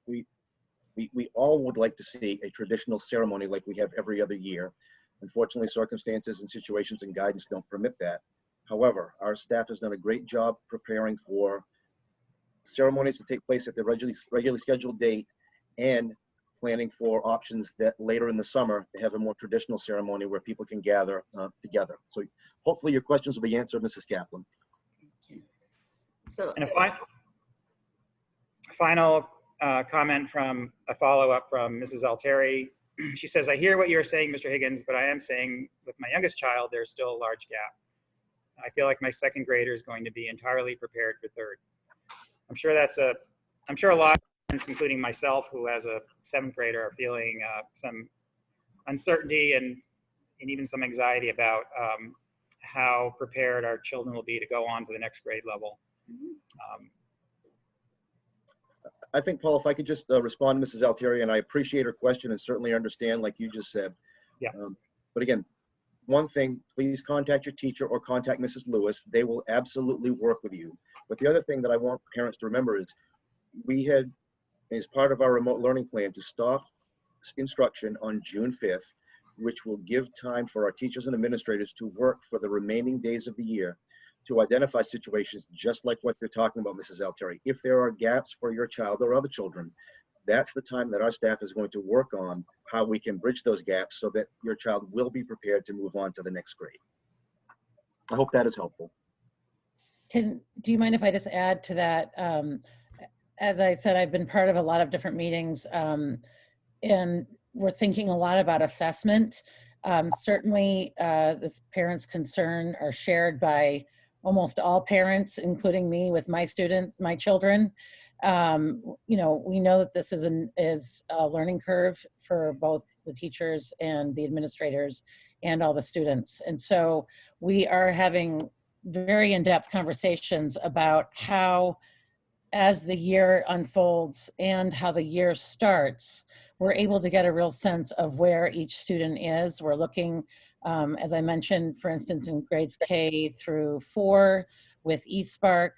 we all would like to see a traditional ceremony like we have every other year. Unfortunately, circumstances and situations and guidance don't permit that. However, our staff has done a great job preparing for ceremonies to take place at the regularly scheduled date, and planning for options that later in the summer to have a more traditional ceremony where people can gather together. So hopefully your questions will be answered, Mrs. Kaplan. Okay. So, And a final comment from a follow-up from Mrs. Altieri. She says, I hear what you're saying, Mr. Higgins, but I am saying with my youngest child, there's still a large gap. I feel like my 2nd grader is going to be entirely prepared for 3rd. I'm sure a lot of parents, including myself, who has a 7th grader, are feeling some uncertainty and even some anxiety about how prepared our children will be to go on to the next grade level. I think, Paul, if I could just respond to Mrs. Altieri, and I appreciate her question and certainly understand, like you just said. Yeah. But again, one thing, please contact your teacher or contact Mrs. Lewis. They will absolutely work with you. But the other thing that I want parents to remember is we had, as part of our remote learning plan, to stop instruction on June 5th, which will give time for our teachers and administrators to work for the remaining days of the year to identify situations just like what you're talking about, Mrs. Altieri. If there are gaps for your child or other children, that's the time that our staff is going to work on how we can bridge those gaps so that your child will be prepared to move on to the next grade. I hope that is helpful. Do you mind if I just add to that? As I said, I've been part of a lot of different meetings, and we're thinking a lot about assessment. Certainly, this parents' concern are shared by almost all parents, including me with my students, my children. You know, we know that this is a learning curve for both the teachers and the administrators and all the students. And so we are having very in-depth conversations about how, as the year unfolds and how the year starts, we're able to get a real sense of where each student is. We're looking, as I mentioned, for instance, in grades K through 4 with eSpark,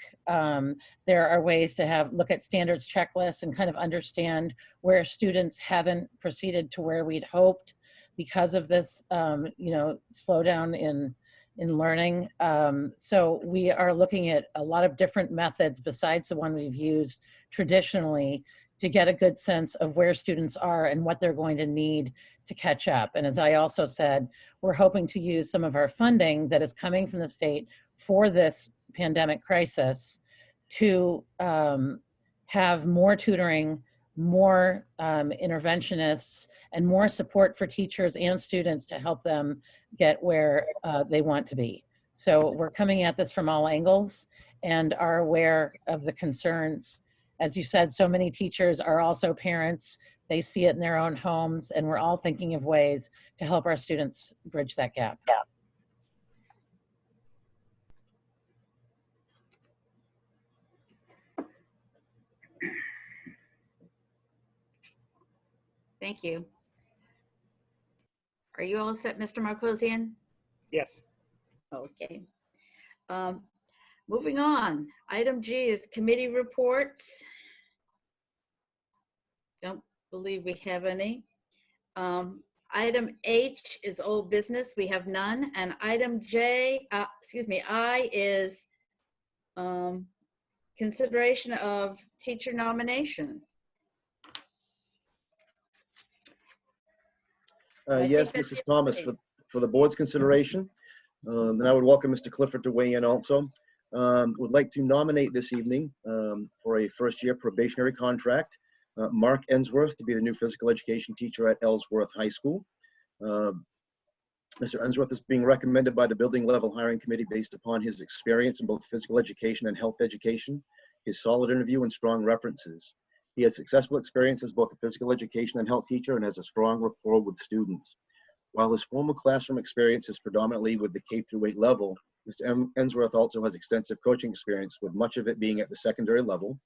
there are ways to look at standards checklists and kind of understand where students haven't proceeded to where we'd hoped because of this, you know, slowdown in learning. So we are looking at a lot of different methods besides the one we've used traditionally to get a good sense of where students are and what they're going to need to catch up. And as I also said, we're hoping to use some of our funding that is coming from the state for this pandemic crisis to have more tutoring, more interventionists, and more support for teachers and students to help them get where they want to be. So we're coming at this from all angles and are aware of the concerns. As you said, so many teachers are also parents. They see it in their own homes, and we're all thinking of ways to help our students bridge that gap. Thank you. Are you all set, Mr. Marcosian? Yes. Okay. Moving on. Item G is committee reports. Don't believe we have any. Item H is old business. We have none. And item I is consideration of teacher nomination. Yes, Mrs. Thomas, for the board's consideration. And I would welcome Mr. Clifford to weigh in also. Would like to nominate this evening for a first-year probationary contract, Mark Ensworth to be the new physical education teacher at Ellsworth High School. Mr. Ensworth is being recommended by the building level hiring committee based upon his experience in both physical education and health education, his solid interview and strong references. He has successful experience as both a physical education and health teacher and has a strong rapport with students. While his formal classroom experience is predominantly with the K-8 level, Mr. Ensworth also has extensive coaching experience, with much of it being at the secondary level.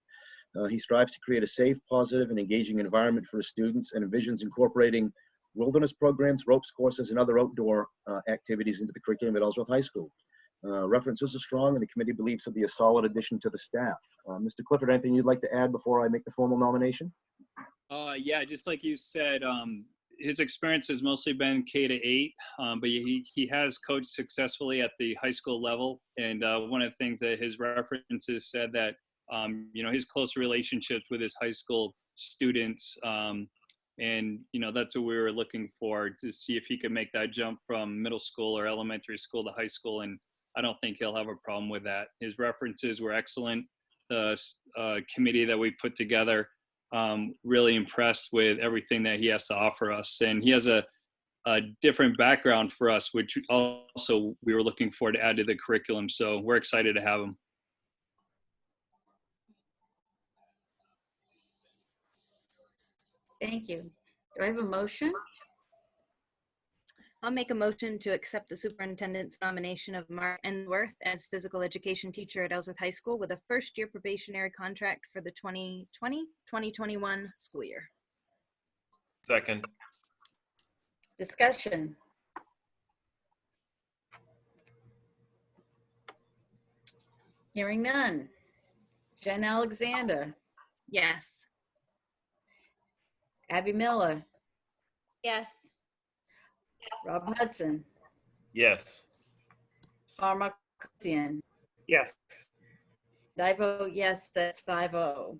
He strives to create a safe, positive, and engaging environment for his students and envisions incorporating wilderness programs, ropes courses, and other outdoor activities into the curriculum at Ellsworth High School. References are strong, and the committee believes he'll be a solid addition to the staff. Mr. Clifford, anything you'd like to add before I make the formal nomination? Yeah, just like you said, his experience has mostly been K-8, but he has coached successfully at the high school level. And one of the things that his references said that, you know, his close relationships with his high school students, and, you know, that's what we were looking for, to see if he could make that jump from middle school or elementary school to high school. And I don't think he'll have a problem with that. His references were excellent. The committee that we put together, really impressed with everything that he has to offer us. And he has a different background for us, which also we were looking for to add to the curriculum. So we're excited to have him. Thank you. Do I have a motion? I'll make a motion to accept the superintendent's nomination of Mark Ensworth as physical education teacher at Ellsworth High School with a first-year probationary contract for the 2020-2021 school year. Second. Discussion. Hearing none. Jen Alexander, Yes. Abby Miller, Yes. Rob Hudson, Yes. Paul Marcosian. Yes. I vote yes, that's 5-0.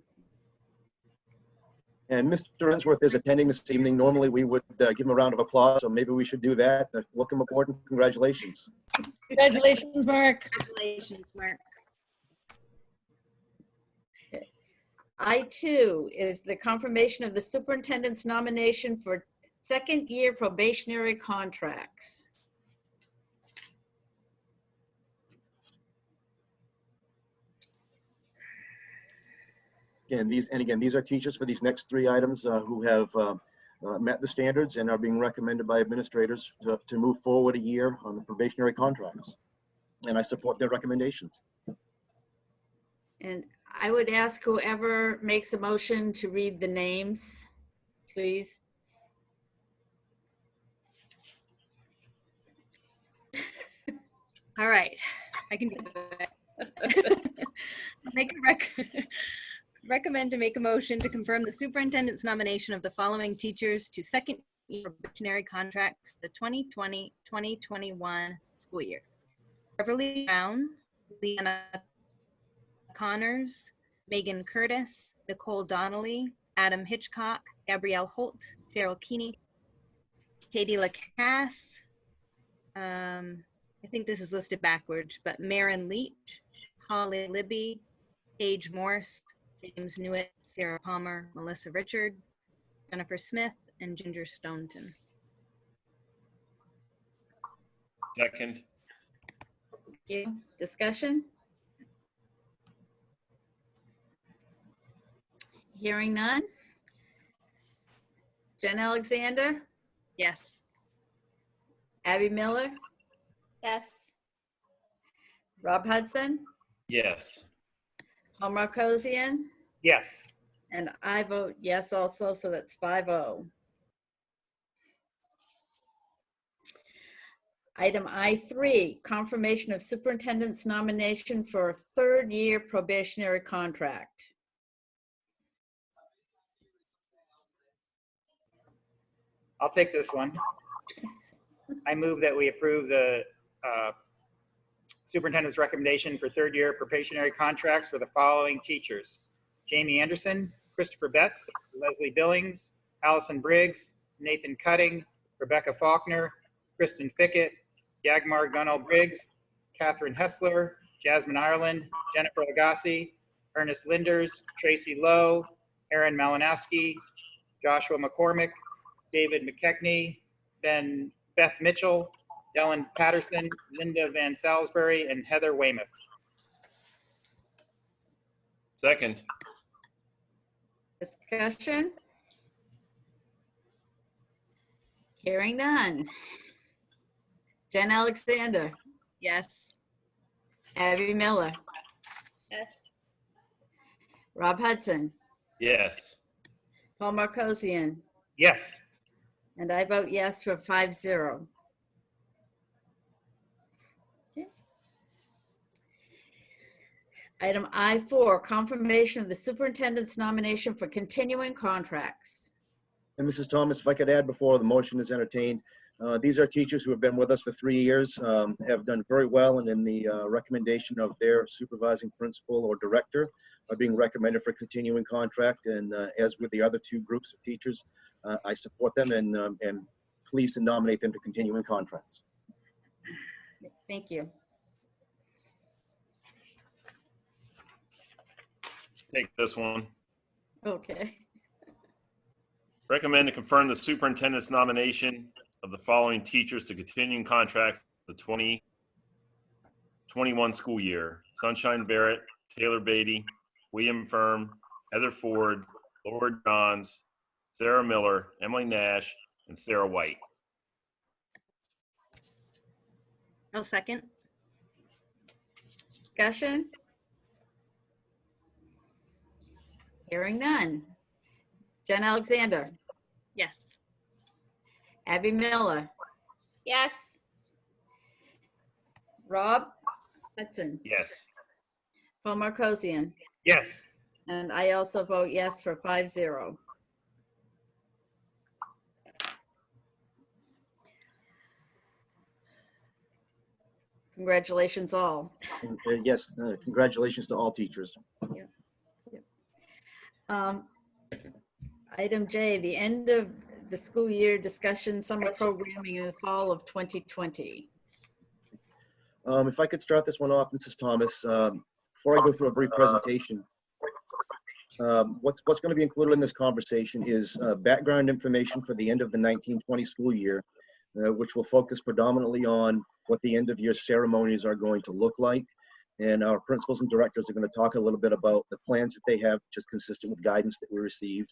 And Mr. Ensworth is attending this evening. Normally, we would give him a round of applause, so maybe we should do that. Welcome aboard and congratulations. Congratulations, Mark. Congratulations, Mark. I-2 is the confirmation of the superintendent's nomination for second-year probationary contracts. These are teachers for these next 3 items who have met the standards and are being recommended by administrators to move forward a year on the probationary contracts. And I support their recommendations. And I would ask whoever makes a motion to read the names, please. All right, I can do it. Recommend to make a motion to confirm the superintendent's nomination of the following teachers to second year probationary contracts for the 2020-2021 school year. Beverly Brown, Leanna Connors, Megan Curtis, Nicole Donnelly, Adam Hitchcock, Gabrielle Holt, Cheryl Keeney, Katie Lacasse, I think this is listed backwards, but Marin Leach, Holly Libby, Paige Morse, James Newitt, Sarah Palmer, Melissa Richard, Jennifer Smith, and Ginger Stoneton. Second. Thank you. Discussion? Hearing none. Jen Alexander, Yes. Abby Miller, Yes. Rob Hudson, Yes. Paul Marcosian, Yes. and I vote yes also, so that's 5-0. Item I3, confirmation of superintendent's nomination for a 3rd year probationary contract. I'll take this one. I move that we approve the superintendent's recommendation for 3rd year probationary contracts for the following teachers: Jamie Anderson, Christopher Betts, Leslie Billings, Allison Briggs, Nathan Cutting, Rebecca Faulkner, Kristen Fickett, Dagmar Gunnell Briggs, Catherine Hessler, Jasmine Ireland, Jennifer Lagasse, Ernest Linders, Tracy Lowe, Aaron Malinowski, Joshua McCormick, David McKechnie, Beth Mitchell, Ellen Patterson, Linda Van Salisbury, and Heather Weymouth. Second. Discussion? Hearing none. Jen Alexander, Yes. Abby Miller, Yes. Rob Hudson, Yes. Paul Marcosian, Yes. and I vote yes for 5-0. Okay. Item I4, confirmation of the superintendent's nomination for continuing contracts. And Mrs. Thomas, if I could add before the motion is entertained, these are teachers who have been with us for 3 years, have done very well, and in the recommendation of their supervising principal or director are being recommended for continuing contract. And as with the other 2 groups of teachers, I support them and am pleased to nominate them to continuing contracts. Thank you. Take this one. Okay. Recommend to confirm the superintendent's nomination of the following teachers to continuing contract for the 2021 school year: Sunshine Barrett, Taylor Beatty, William Firm, Heather Ford, Laura Johns, Sarah Miller, Emily Nash, and Sarah White. I'll second. Discussion? Hearing none. Jen Alexander, Yes. Abby Miller, Yes. Rob Hudson, Yes. Paul Marcosian, Yes. and I also vote yes for 5-0. Congratulations all. And, yes, congratulations to all teachers. Item J, the end of the school year discussion, summer programming in the fall of 2020. If I could start this one off, Mrs. Thomas, before I go through a brief presentation, what's going to be included in this conversation is background information for the end of the 1920 school year, which will focus predominantly on what the end of year ceremonies are going to look like. And our principals and directors are going to talk a little bit about the plans that they have, just consistent with guidance that we received.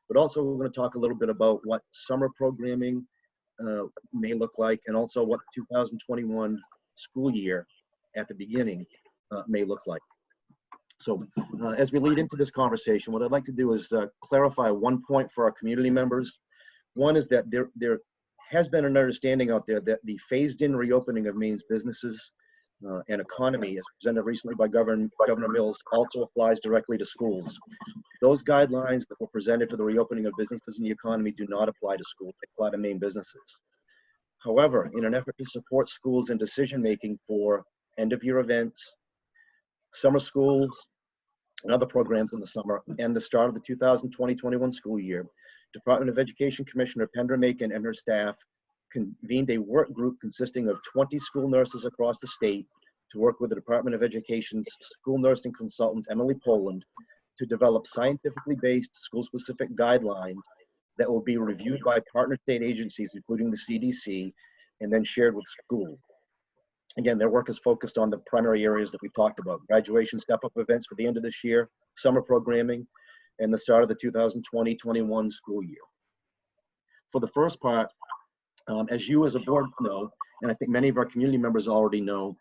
But also we're going to talk a little bit about what summer programming may look like, and also what the 2021 school year at the beginning may look like. So as we lead into this conversation, what I'd like to do is clarify one point for our community members. One is that there has been an understanding out there that the phased-in reopening of Maine's businesses and economy, as presented recently by Governor Mills, also applies directly to schools. Those guidelines that were presented for the reopening of businesses and the economy do not apply to schools. They apply to Maine businesses. However, in an effort to support schools in decision-making for end-of-year events, summer schools, and other programs in the summer, and the start of the 2020-21 school year, Department of Education Commissioner Pendra Macon and her staff convened a work group consisting of 20 school nurses across the state to work with the Department of Education's school nursing consultant, Emily Poland, to develop scientifically based school-specific guidelines that will be reviewed by partner state agencies, including the CDC, and then shared with schools. Again, their work is focused on the primary areas that we've talked about: graduation step-up events for the end of this year, summer programming, and the start of the 2020-21 school year. For the first part, as you as a board know, and I think many of our community members already know,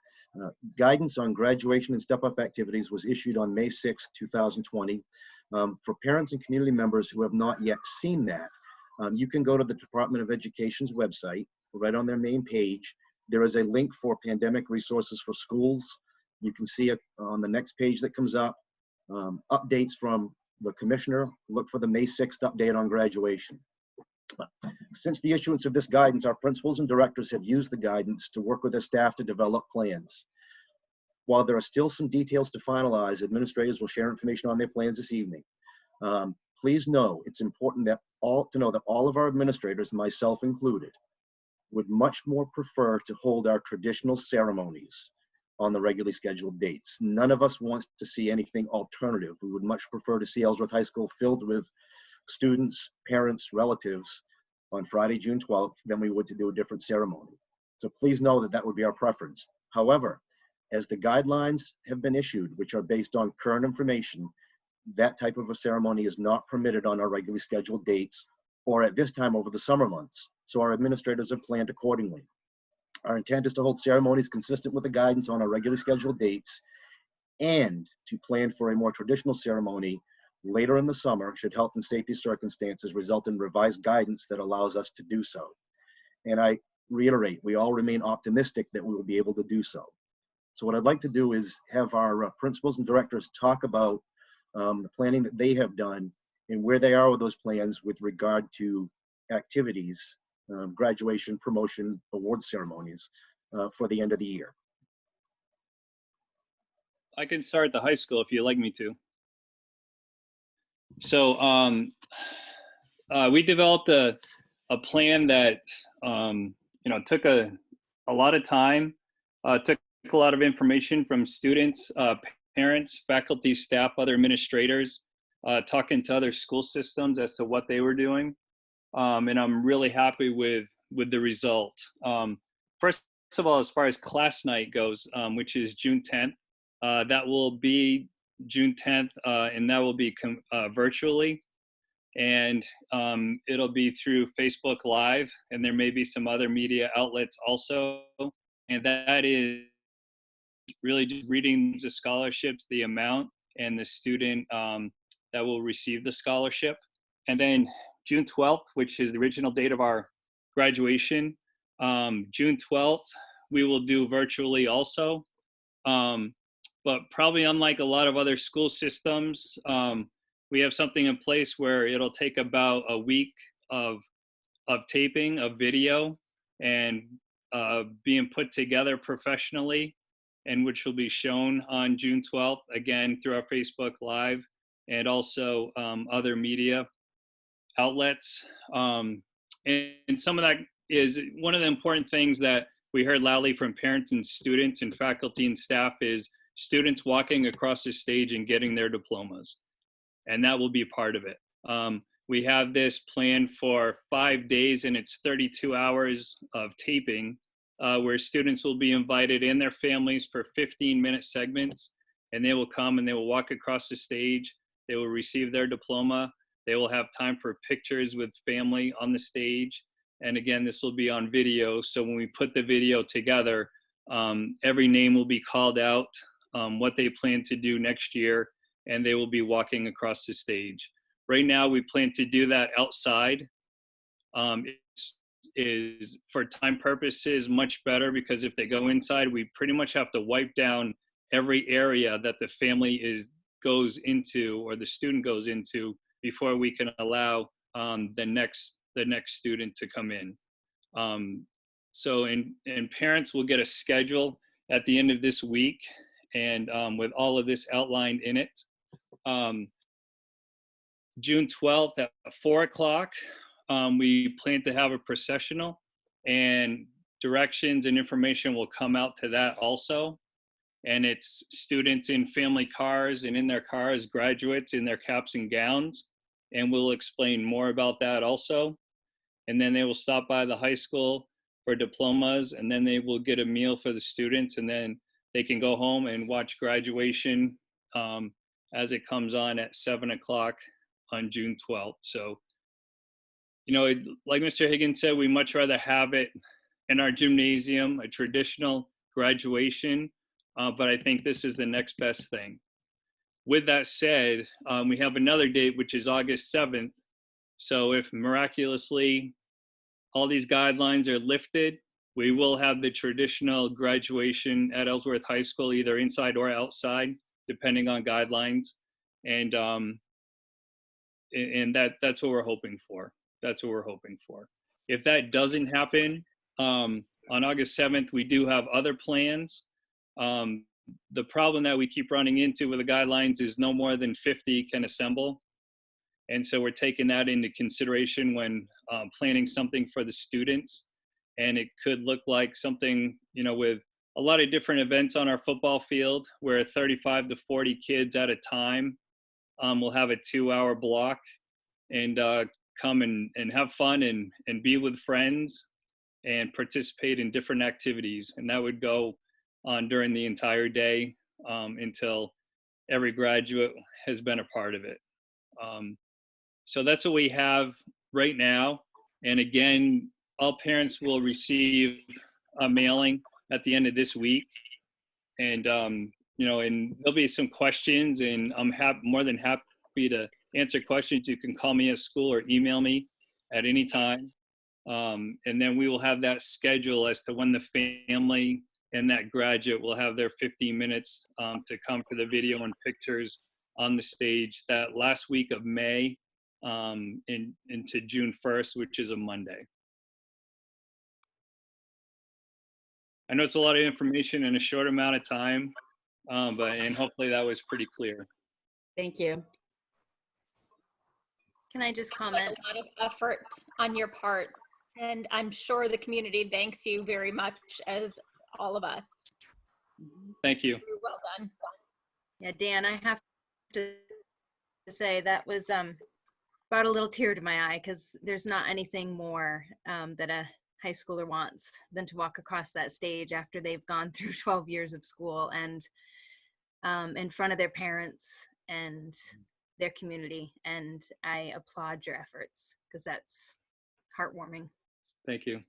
guidance on graduation and step-up activities was issued on May 6, 2020. For parents and community members who have not yet seen that, you can go to the Department of Education's website. Right on their main page, there is a link for pandemic resources for schools. You can see it on the next page that comes up, updates from the commissioner. Look for the May 6th update on graduation. Since the issuance of this guidance, our principals and directors have used the guidance to work with their staff to develop plans. While there are still some details to finalize, administrators will share information on their plans this evening. Please know it's important that all of our administrators, myself included, would much more prefer to hold our traditional ceremonies on the regularly scheduled dates. None of us wants to see anything alternative. We would much prefer to see Ellsworth High School filled with students, parents, relatives on Friday, June 12th, than we would to do a different ceremony. So please know that that would be our preference. However, as the guidelines have been issued, which are based on current information, that type of a ceremony is not permitted on our regularly scheduled dates or at this time over the summer months. So our administrators have planned accordingly. Our intent is to hold ceremonies consistent with the guidance on our regularly scheduled dates and to plan for a more traditional ceremony later in the summer should health and safety circumstances result in revised guidance that allows us to do so. And I reiterate, we all remain optimistic that we will be able to do so. So what I'd like to do is have our principals and directors talk about the planning that they have done and where they are with those plans with regard to activities, graduation, promotion, award ceremonies for the end of the year. I can start at the high school if you'd like me to. So we developed a plan that took a lot of time, took a lot of information from students, parents, faculty, staff, other administrators, talking to other school systems as to what they were doing. And I'm really happy with the result. First of all, as far as class night goes, which is June 10th, that will be June 10th, and that will be virtually. And it'll be through Facebook Live, and there may be some other media outlets also. And that is really just reading the scholarships, the amount, and the student that will receive the scholarship. And then June 12th, which is the original date of our graduation, June 12th, we will do virtually also. But probably unlike a lot of other school systems, we have something in place where it'll take about a week of taping of video and being put together professionally, and which will be shown on June 12th, again, through our Facebook Live and also other media outlets. And some of that is one of the important things that we heard loudly from parents and students and faculty and staff is students walking across the stage and getting their diplomas. And that will be part of it. We have this planned for 5 days, and it's 32 hours of taping where students will be invited and their families for 15-minute segments, and they will come and they will walk across the stage. They will receive their diploma. They will have time for pictures with family on the stage. And again, this will be on video. So when we put the video together, every name will be called out, what they plan to do next year, and they will be walking across the stage. Right now, we plan to do that outside. Is for time purposes much better, because if they go inside, we pretty much have to wipe down every area that the family goes into or the student goes into before we can allow the next student to come in. So parents will get a schedule at the end of this week, and with all of this outlined in it. June 12th at 4 o'clock, we plan to have a processional, and directions and information will come out to that also. And it's students in family cars, and in their cars, graduates in their caps and gowns. And we'll explain more about that also. And then they will stop by the high school for diplomas, and then they will get a meal for the students, and then they can go home and watch graduation as it comes on at 7 o'clock on June 12th. So, you know, like Mr. Higgins said, we much rather have it in our gymnasium, a traditional graduation, but I think this is the next best thing. With that said, we have another date, which is August 7th. So if miraculously all these guidelines are lifted, we will have the traditional graduation at Ellsworth High School, either inside or outside, depending on guidelines. And that's what we're hoping for. That's what we're hoping for. If that doesn't happen, on August 7th, we do have other plans. The problem that we keep running into with the guidelines is no more than 50 can assemble. And so we're taking that into consideration when planning something for the students. And it could look like something, you know, with a lot of different events on our football field where 35 to 40 kids at a time will have a 2-hour block and come and have fun and be with friends and participate in different activities. And that would go on during the entire day until every graduate has been a part of it. So that's what we have right now. And again, all parents will receive a mailing at the end of this week. And, you know, and there'll be some questions, and I'm more than happy to answer questions. You can call me at school or email me at any time. And then we will have that schedule as to when the family and that graduate will have their 15 minutes to come for the video and pictures on the stage that last week of May into June 1st, which is a Monday. I know it's a lot of information in a short amount of time, and hopefully that was pretty clear. Thank you. Can I just comment? A lot of effort on your part, and I'm sure the community thanks you very much, as all of us. Thank you. Well done. Yeah, Dan, I have to say that was brought a little tear to my eye, because there's not anything more that a high schooler wants than to walk across that stage after they've gone through 12 years of school and in front of their parents and their community. And I applaud your efforts, because that's heartwarming. Thank you.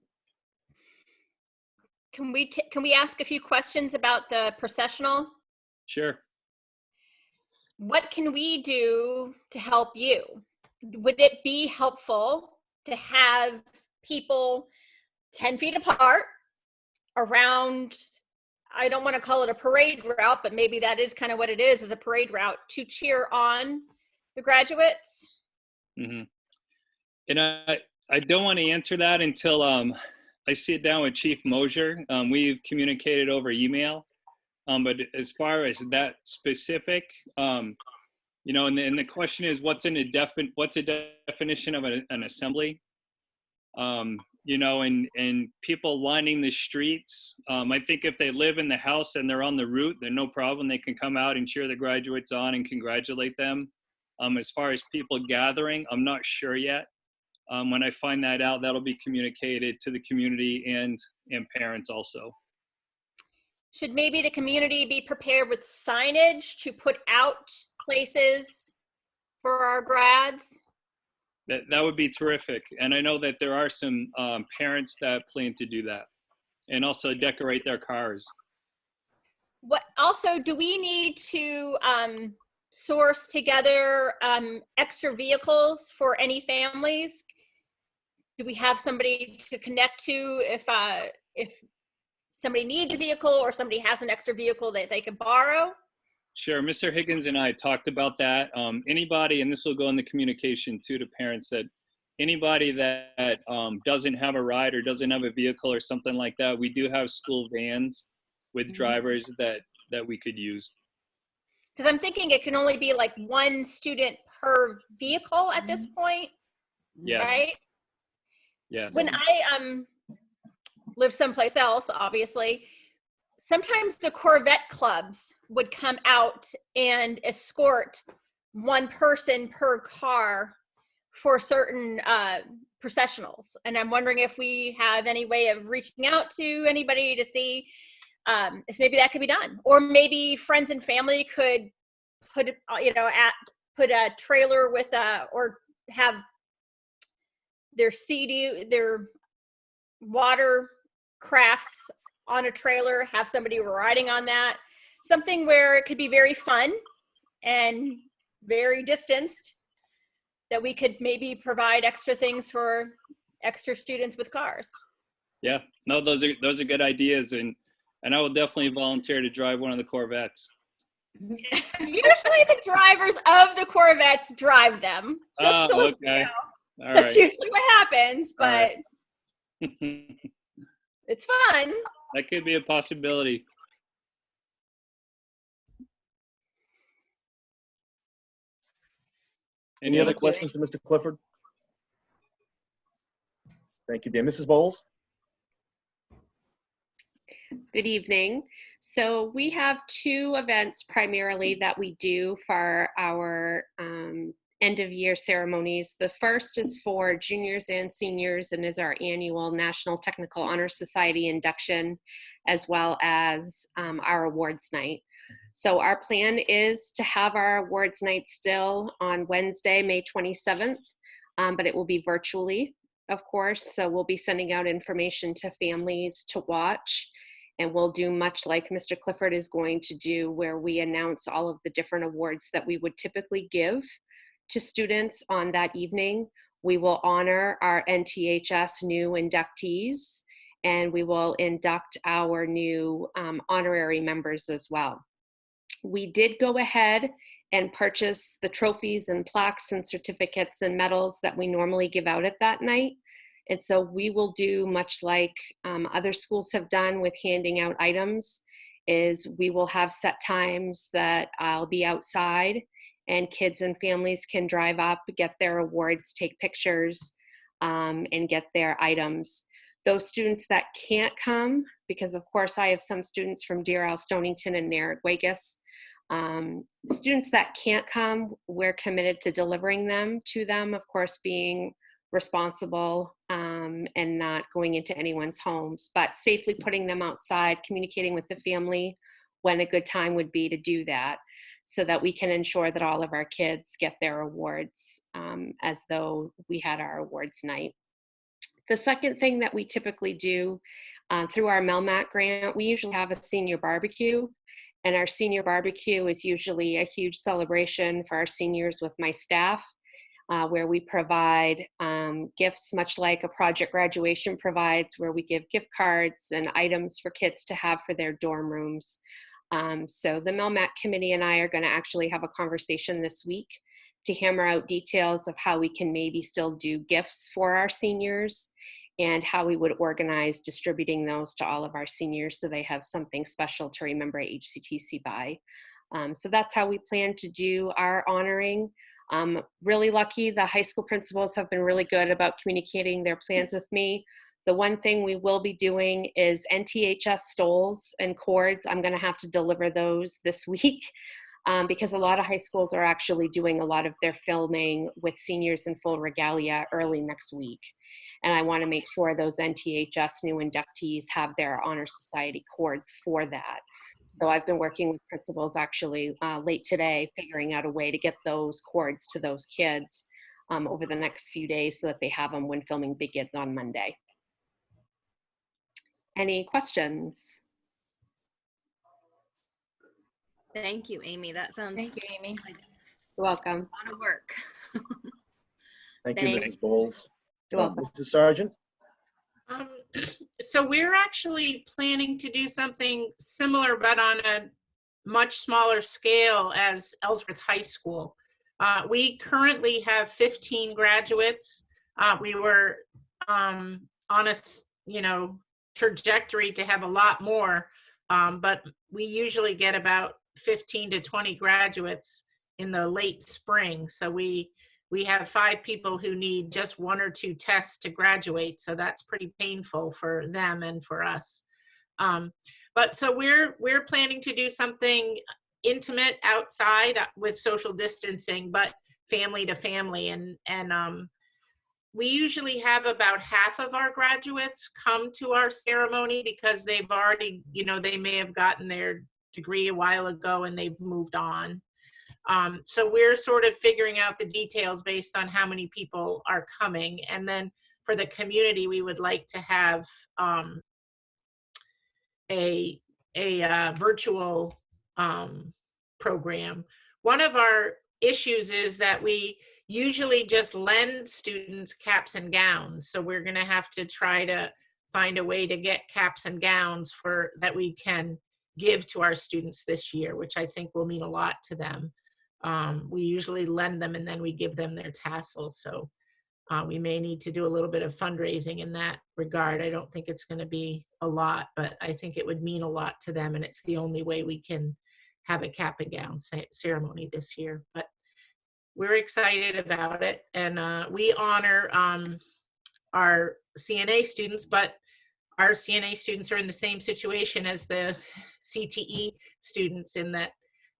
Can we ask a few questions about the processional? Sure. What can we do to help you? Would it be helpful to have people 10 feet apart around, I don't want to call it a parade route, but maybe that is kind of what it is a parade route, to cheer on the graduates? Mm-hmm. And I don't want to answer that until I sit down with Chief Mosier. We've communicated over email, but as far as that specific, you know, and the question is, what's a definition of an assembly? You know, and people lining the streets. I think if they live in the house and they're on the route, then no problem. They can come out and cheer the graduates on and congratulate them. As far as people gathering, I'm not sure yet. When I find that out, that'll be communicated to the community and parents also. Should maybe the community be prepared with signage to put out places for our grads? That would be terrific. And I know that there are some parents that plan to do that and also decorate their cars. What also, do we need to source together extra vehicles for any families? Do we have somebody to connect to if somebody needs a vehicle or somebody has an extra vehicle that they could borrow? Sure. Mr. Higgins and I talked about that. Anybody, and this will go in the communication too to parents, that anybody that doesn't have a ride or doesn't have a vehicle or something like that, we do have school vans with drivers that we could use. Because I'm thinking it can only be like one student per vehicle at this point, Yes. right? Yeah. When I live someplace else, obviously, sometimes the Corvette clubs would come out and escort one person per car for certain processionals. And I'm wondering if we have any way of reaching out to anybody to see if maybe that could be done. Or maybe friends and family could put a trailer with or have their water crafts on a trailer, have somebody riding on that, something where it could be very fun and very distanced, that we could maybe provide extra things for extra students with cars. Yeah, no, those are good ideas, and I will definitely volunteer to drive one of the Corvettes. Usually the drivers of the Corvettes drive them. Just to let you okay. know. All That's right. usually what happens, but it's fun. That could be a possibility. Any other questions to Mr. Clifford? Thank you, dear. Mrs. Bowles? Good evening. So we have two events primarily that we do for our end of year ceremonies. The first is for juniors and seniors and is our annual National Technical Honor Society induction, as well as our awards night. So our plan is to have our awards night still on Wednesday, May 27th, but it will be virtually, of course. So we'll be sending out information to families to watch. And we'll do much like Mr. Clifford is going to do, where we announce all of the different awards that we would typically give to students on that evening. We will honor our NTHS new inductees, and we will induct our new honorary members as well. We did go ahead and purchase the trophies and plaques and certificates and medals that we normally give out at that night. And so we will do much like other schools have done with handing out items, is we will have set times that I'll be outside and kids and families can drive up, get their awards, take pictures, and get their items. Those students that can't come, because of course I have some students from Deer Isle, Stonington, and Narragansett, students that can't come, we're committed to delivering them to them, of course being responsible and not going into anyone's homes, but safely putting them outside, communicating with the family when a good time would be to do that, so that we can ensure that all of our kids get their awards as though we had our awards night. The second thing that we typically do through our MELMAT grant, we usually have a senior barbecue. And our senior barbecue is usually a huge celebration for our seniors with my staff, where we provide gifts, much like a project graduation provides, where we give gift cards and items for kids to have for their dorm rooms. So the MELMAT committee and I are going to actually have a conversation this week to hammer out details of how we can maybe still do gifts for our seniors and how we would organize distributing those to all of our seniors so they have something special to remember HCTC by. So that's how we plan to do our honoring. Really lucky, the high school principals have been really good about communicating their plans with me. The one thing we will be doing is NTHS stoles and cords. I'm going to have to deliver those this week. because a lot of high schools are actually doing a lot of their filming with seniors in full regalia early next week. And I want to make sure those NTHS new inductees have their Honor Society cords for that. So I've been working with principals actually late today, figuring out a way to get those cords to those kids over the next few days so that they have them when filming begins on Monday. Any questions? Thank you, Amy. That sounds Thank you, Amy. You're welcome. a lot of work. Thank you, Thank Mrs. Bowles. You're welcome. Mrs. Sargent? So we're actually planning to do something similar, but on a much smaller scale as Ellsworth High School. We currently have 15 graduates. We were on a trajectory to have a lot more, but we usually get about 15 to 20 graduates in the late spring. So we have 5 people who need just 1 or 2 tests to graduate. So that's pretty painful for them and for us. But so we're planning to do something intimate outside with social distancing, but family to family. And we usually have about half of our graduates come to our ceremony because they've already, they may have gotten their degree a while ago and they've moved on. So we're sort of figuring out the details based on how many people are coming. And then for the community, we would like to have a virtual program. One of our issues is that we usually just lend students caps and gowns. So we're going to have to try to find a way to get caps and gowns that we can give to our students this year, which I think will mean a lot to them. We usually lend them and then we give them their tassels. So we may need to do a little bit of fundraising in that regard. I don't think it's going to be a lot, but I think it would mean a lot to them. And it's the only way we can have a cap and gown ceremony this year. But we're excited about it. And we honor our CNA students, but our CNA students are in the same situation as the CTE students in that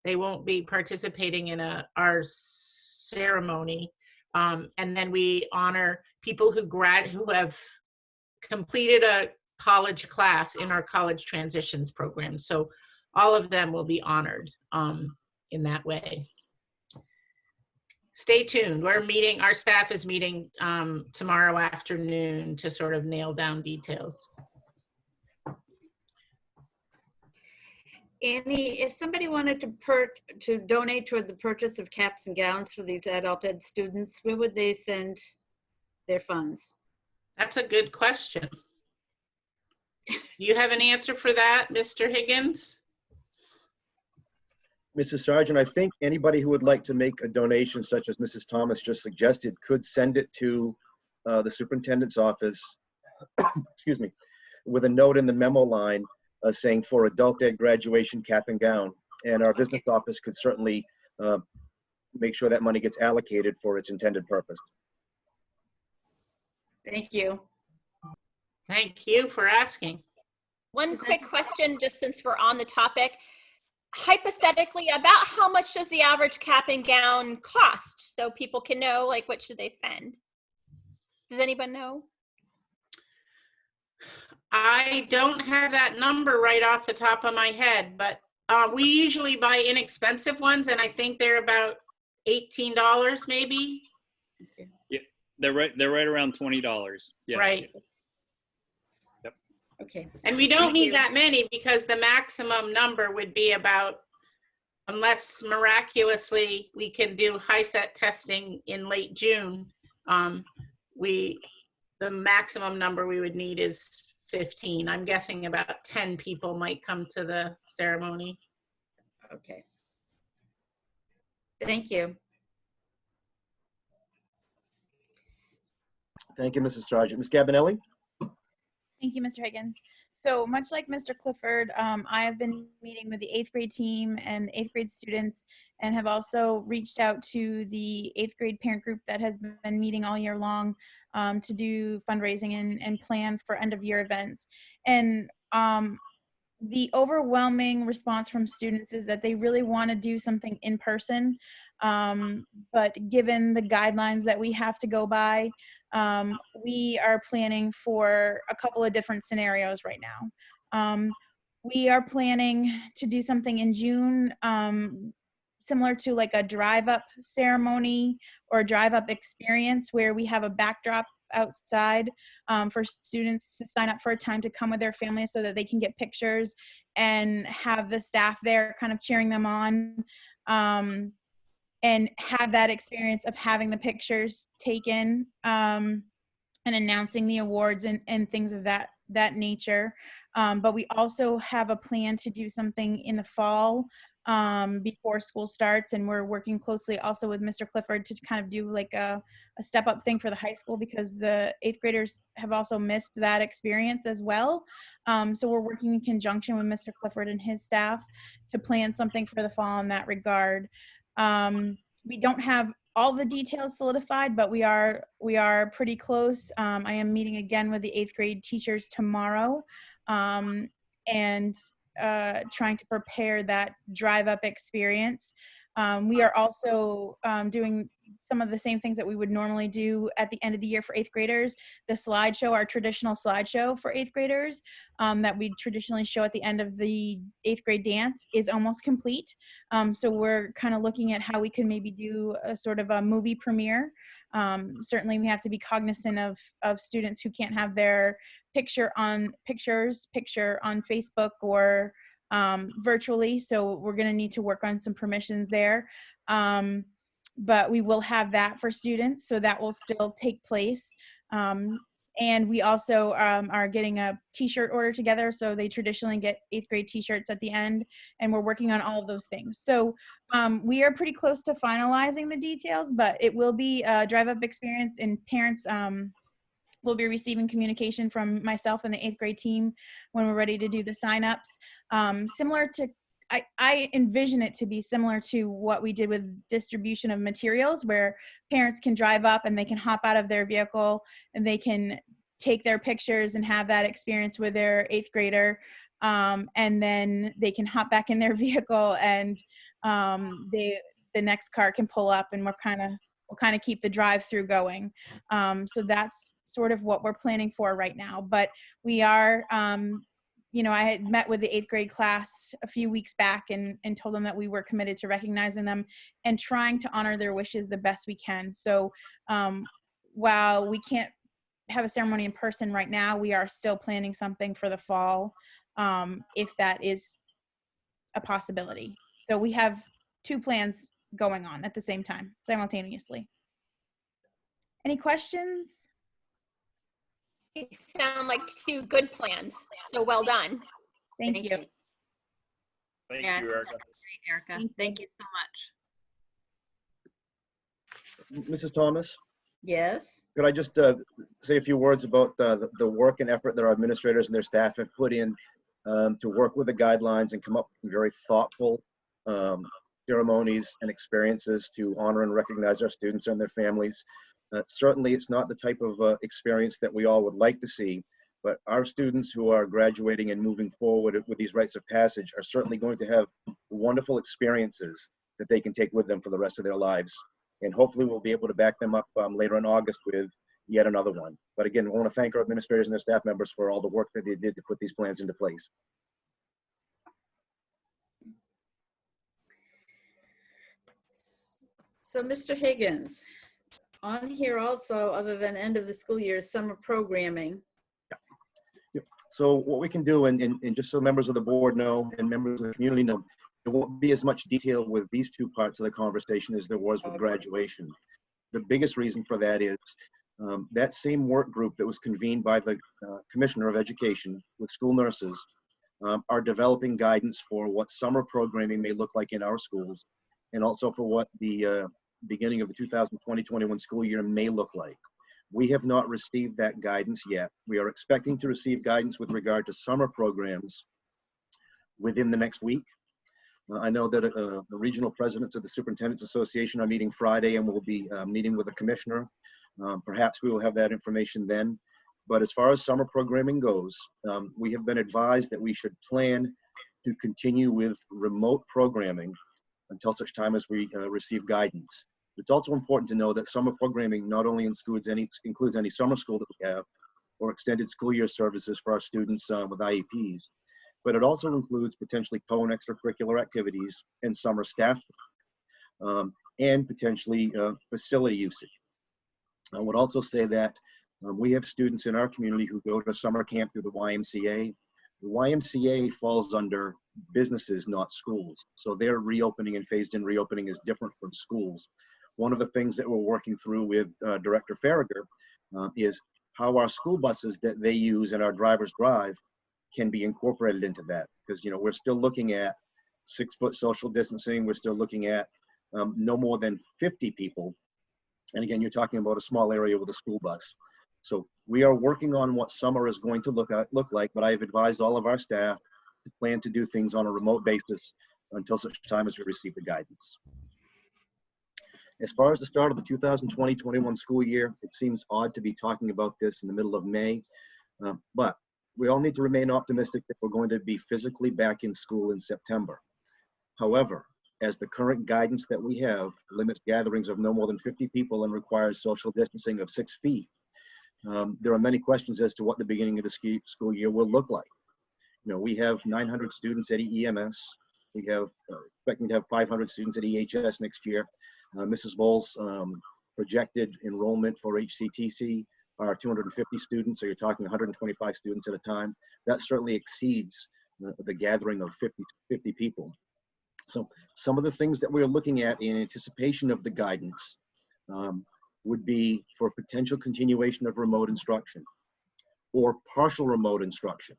they won't be participating in our ceremony. And then we honor people who have completed a college class in our college transitions program. So all of them will be honored in that way. Stay tuned. Our staff is meeting tomorrow afternoon to sort of nail down details. Annie, if somebody wanted to donate toward the purchase of caps and gowns for these adult ed students, where would they send their funds? That's a good question. Do you have an answer for that, Mr. Higgins? Mrs. Sargent, I think anybody who would like to make a donation, such as Mrs. Thomas just suggested, could send it to the superintendent's office, excuse me, with a note in the memo line saying for adult ed graduation cap and gown. And our business office could certainly make sure that money gets allocated for its intended purpose. Thank you. Thank you for asking. One quick question, just since we're on the topic. Hypothetically, about how much does the average cap and gown cost? So people can know, like, what should they send? Does anyone know? I don't have that number right off the top of my head, but we usually buy inexpensive ones, and I think they're about $18 maybe. Yeah, they're right around $20. Yes. Right. Yep. Okay. And we don't need that many because the maximum number would be about, unless miraculously we can do high set testing in late June, the maximum number we would need is 15. I'm guessing about 10 people might come to the ceremony. Okay. Thank you. Thank you, Mrs. Sargent. Ms. Gabinelli? Thank you, Mr. Higgins. So much like Mr. Clifford, I have been meeting with the 8th grade team and 8th grade students and have also reached out to the 8th grade parent group that has been meeting all year long to do fundraising and plan for end of year events. And the overwhelming response from students is that they really want to do something in person. But given the guidelines that we have to go by, we are planning for a couple of different scenarios right now. We are planning to do something in June, similar to like a drive-up ceremony or a drive-up experience where we have a backdrop outside for students to sign up for a time to come with their families so that they can get pictures and have the staff there kind of cheering them on, and have that experience of having the pictures taken, and announcing the awards and things of that nature. But we also have a plan to do something in the fall before school starts, and we're working closely also with Mr. Clifford to kind of do like a step up thing for the high school, because the 8th graders have also missed that experience as well. So we're working in conjunction with Mr. Clifford and his staff to plan something for the fall in that regard. We don't have all the details solidified, but we are pretty close. I am meeting again with the 8th grade teachers tomorrow, and trying to prepare that drive-up experience. We are also doing some of the same things that we would normally do at the end of the year for 8th graders. The slideshow, our traditional slideshow for 8th graders that we traditionally show at the end of the 8th grade dance, is almost complete. So we're kind of looking at how we can maybe do a sort of a movie premiere. Certainly we have to be cognizant of students who can't have their picture on Facebook or virtually. So we're going to need to work on some permissions there. But we will have that for students, so that will still take place. And we also are getting a t-shirt order together. So they traditionally get 8th grade t-shirts at the end, and we're working on all of those things. So we are pretty close to finalizing the details, but it will be a drive-up experience, and parents will be receiving communication from myself and the 8th grade team when we're ready to do the signups. Similar to, I envision it to be similar to what we did with distribution of materials, where parents can drive up and they can hop out of their vehicle and they can take their pictures and have that experience with their 8th grader. And then they can hop back in their vehicle, and the next car can pull up, and we'll kind of keep the drive-through going. So that's sort of what we're planning for right now. But we are, I had met with the 8th grade class a few weeks back and told them that we were committed to recognizing them and trying to honor their wishes the best we can. So while we can't have a ceremony in person right now, we are still planning something for the fall, if that is a possibility. So we have 2 plans going on at the same time, simultaneously. Any questions? They sound like 2 good plans. So well done. Thank you. Thank Yeah. you, Erica. Great, Erica. Thank you so much. Mrs. Thomas, Yes. could I just say a few words about the work and effort that our administrators and their staff have put in to work with the guidelines and come up with very thoughtful ceremonies and experiences to honor and recognize our students and their families. Certainly, it's not the type of experience that we all would like to see, but our students who are graduating and moving forward with these rites of passage are certainly going to have wonderful experiences that they can take with them for the rest of their lives. And hopefully we'll be able to back them up later in August with yet another one. But again, I want to thank our administrators and their staff members for all the work that they did to put these plans into place. So Mr. Higgins, on here also, other than end of the school year, is summer programming. So what we can do, and just so members of the board know and members of the community know, there won't be as much detail with these 2 parts of the conversation as there was with graduation. The biggest reason for that is that same work group that was convened by the Commissioner of Education with school nurses are developing guidance for what summer programming may look like in our schools, and also for what the beginning of the 2020-21 school year may look like. We have not received that guidance yet. We are expecting to receive guidance with regard to summer programs within the next week. I know that the regional presidents of the Superintendents Association are meeting Friday, and we'll be meeting with the commissioner. Perhaps we will have that information then. But as far as summer programming goes, we have been advised that we should plan to continue with remote programming until such time as we receive guidance. It's also important to know that summer programming not only includes any summer school that we have or extended school year services for our students with IEPs, but it also includes potentially PO and extracurricular activities and summer staff and potentially facility usage. I would also say that we have students in our community who go to summer camp through the YMCA. The YMCA falls under businesses, not schools. So their reopening and phased-in reopening is different from schools. One of the things that we're working through with Director Farragher is how our school buses that they use and our drivers drive can be incorporated into that. Because, you know, we're still looking at 6-foot social distancing. We're still looking at no more than 50 people. And again, you're talking about a small area with a school bus. So we are working on what summer is going to look like, but I've advised all of our staff to plan to do things on a remote basis until such time as we receive the guidance. As far as the start of the 2020-21 school year, it seems odd to be talking about this in the middle of May, but we all need to remain optimistic that we're going to be physically back in school in September. However, as the current guidance that we have limits gatherings of no more than 50 people and requires social distancing of 6 feet, there are many questions as to what the beginning of the school year will look like. You know, we have 900 students at EMS. We have expecting to have 500 students at EHS next year. Mrs. Bowles' projected enrollment for HCTC are 250 students, so you're talking 125 students at a time. That certainly exceeds the gathering of 50 people. So some of the things that we're looking at in anticipation of the guidance would be for potential continuation of remote instruction or partial remote instruction,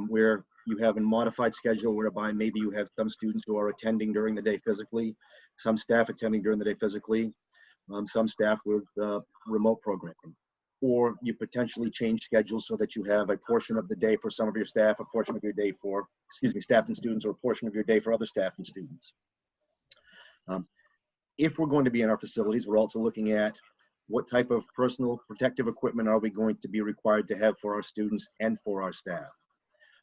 where you have a modified schedule whereby maybe you have some students who are attending during the day physically, some staff attending during the day physically, some staff with remote programming. Or you potentially change schedules so that you have a portion of the day for some of your staff, a portion of your day for, staff and students, or a portion of your day for other staff and students. If we're going to be in our facilities, we're also looking at what type of personal protective equipment are we going to be required to have for our students and for our staff.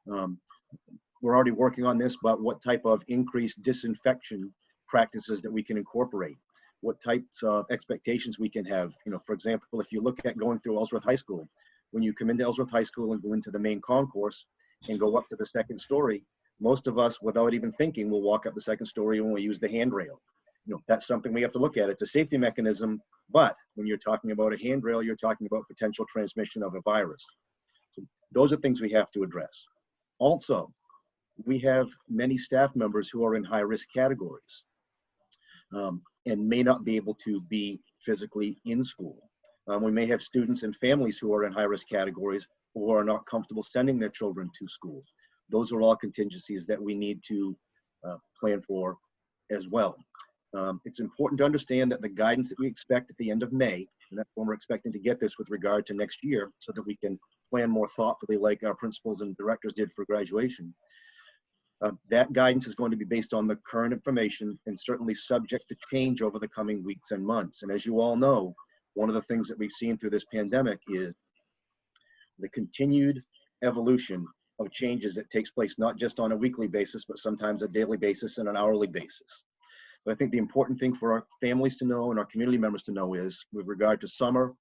We're already working on this, but what type of increased disinfection practices that we can incorporate, what types of expectations we can have. You know, for example, if you look at going through Ellsworth High School, when you come into Ellsworth High School and go into the main concourse and go up to the second story, most of us, without even thinking, will walk up the second story and we'll use the handrail. You know, that's something we have to look at. It's a safety mechanism, but when you're talking about a handrail, you're talking about potential transmission of a virus. So those are things we have to address. Also, we have many staff members who are in high-risk categories and may not be able to be physically in school. We may have students and families who are in high-risk categories who are not comfortable sending their children to school. Those are all contingencies that we need to plan for as well. It's important to understand that the guidance that we expect at the end of May, and that's when we're expecting to get this with regard to next year so that we can plan more thoughtfully like our principals and directors did for graduation. That guidance is going to be based on the current information and certainly subject to change over the coming weeks and months. And as you all know, one of the things that we've seen through this pandemic is the continued evolution of changes that takes place not just on a weekly basis, but sometimes a daily basis and an hourly basis. But I think the important thing for our families to know and our community members to know is, with regard to summer,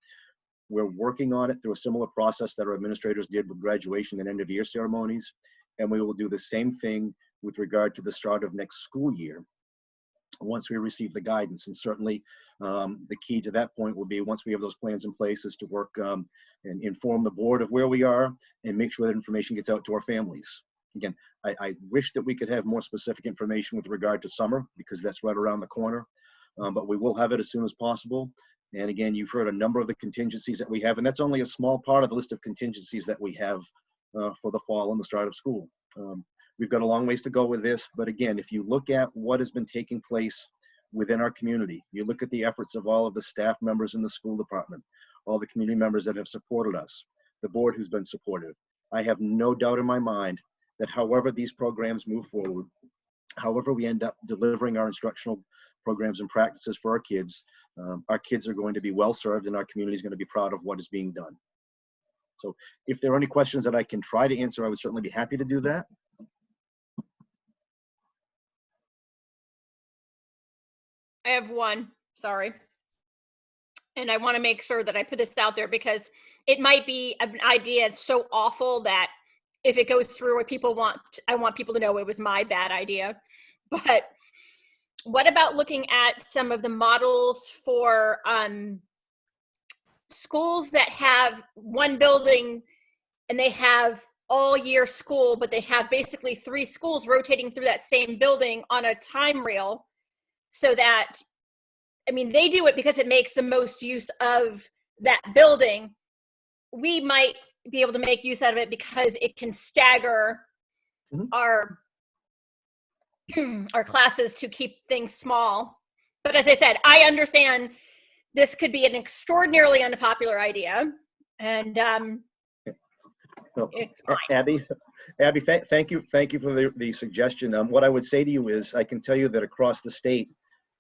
we're working on it through a similar process that our administrators did with graduation and end of year ceremonies. And we will do the same thing with regard to the start of next school year once we receive the guidance. And certainly the key to that point will be, once we have those plans in place, is to work and inform the board of where we are and make sure that information gets out to our families. Again, I wish that we could have more specific information with regard to summer, because that's right around the corner, but we will have it as soon as possible. And again, you've heard a number of the contingencies that we have, and that's only a small part of the list of contingencies that we have for the fall and the start of school. We've got a long ways to go with this, but again, if you look at what has been taking place within our community, you look at the efforts of all of the staff members in the school department, all the community members that have supported us, the board who's been supportive, I have no doubt in my mind that however these programs move forward, however we end up delivering our instructional programs and practices for our kids are going to be well served, and our community is going to be proud of what is being done. So if there are any questions that I can try to answer, I would certainly be happy to do that. I have one, sorry. And I want to make sure that I put this out there because it might be an idea that's so awful that if it goes through what people want, I want people to know it was my bad idea. But what about looking at some of the models for schools that have one building and they have all year school, but they have basically 3 schools rotating through that same building on a time reel, so that, I mean, they do it because it makes the most use of that building. We might be able to make use out of it because it can stagger our classes to keep things small. But as I said, I understand this could be an extraordinarily unpopular idea, and No, it's fine. Abby, thank you for the suggestion. What I would say to you is, I can tell you that across the state,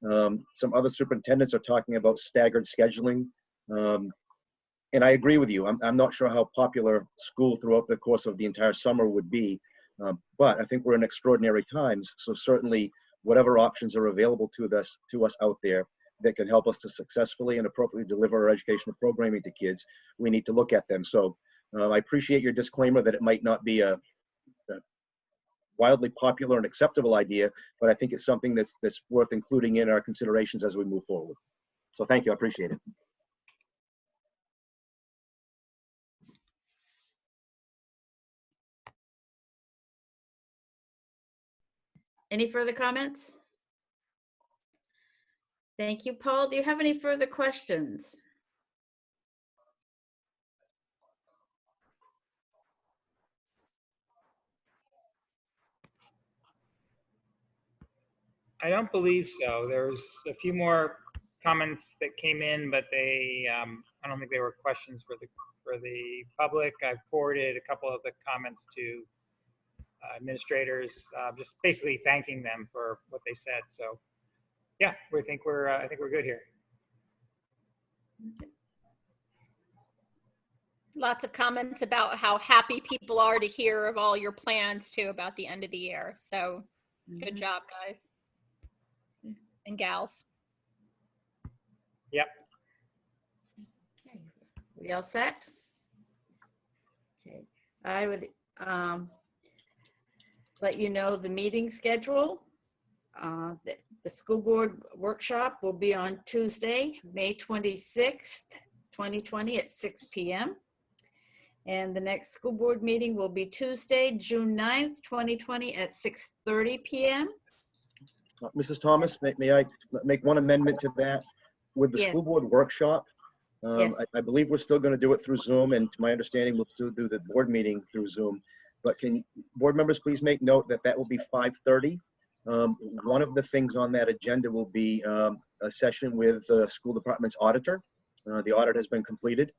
some other superintendents are talking about staggered scheduling. And I agree with you. I'm not sure how popular school throughout the course of the entire summer would be, but I think we're in extraordinary times. So certainly whatever options are available to us out there that can help us to successfully and appropriately deliver our educational programming to kids, we need to look at them. So I appreciate your disclaimer that it might not be a wildly popular and acceptable idea, but I think it's something that's worth including in our considerations as we move forward. So thank you, I appreciate it. Any further comments? Thank you, Paul. Do you have any further questions? I don't believe so. There's a few more comments that came in, but they, I don't think they were questions for the public. I've forwarded a couple of the comments to administrators, just basically thanking them for what they said. So yeah, I think we're good here. Lots of comments about how happy people are to hear of all your plans too about the end of the year. So good job, guys and gals. Yep. Okay. We all set? Okay. I would let you know the meeting schedule. The school board workshop will be on Tuesday, May 26th, 2020 at 6 p.m. And the next school board meeting will be Tuesday, June 9th, 2020 at 6:30 p.m. Mrs. Thomas, may I make one amendment to that? With the Yes. school board workshop, Yes. I believe we're still going to do it through Zoom, and to my understanding, we'll still do the board meeting through Zoom. But can board members please make note that that will be 5:30? One of the things on that agenda will be a session with the school department's auditor. The audit has been completed,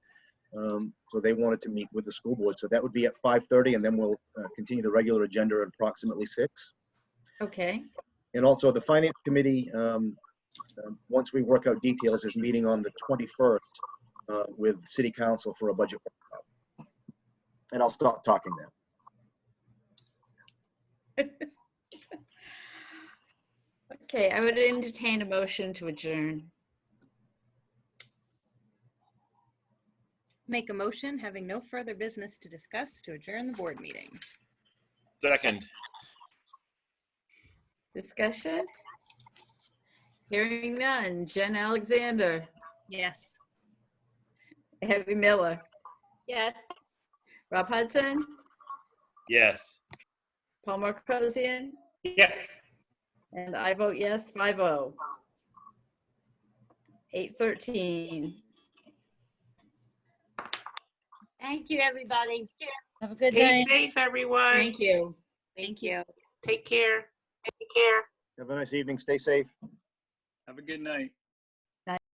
so they wanted to meet with the school board. So that would be at 5:30, and then we'll continue the regular agenda at approximately 6. Okay. And also the finance committee, once we work out details, is meeting on the 21st with city council for a budget workshop. And I'll stop talking now. Okay, I would entertain a motion to adjourn. Make a motion, having no further business to discuss, to adjourn the board meeting. Second. Discussion? Hearing none. Jen Alexander, Yes. Abby Miller, Yes. Rob Hudson, Yes. Paul Marcosian, Yes. and I vote yes, 5-0. 8:13. Thank you, everybody. Have a good Stay night. safe, everyone. Thank you. Thank you. Take care. Take care. Have a nice evening. Stay safe. Have a good night.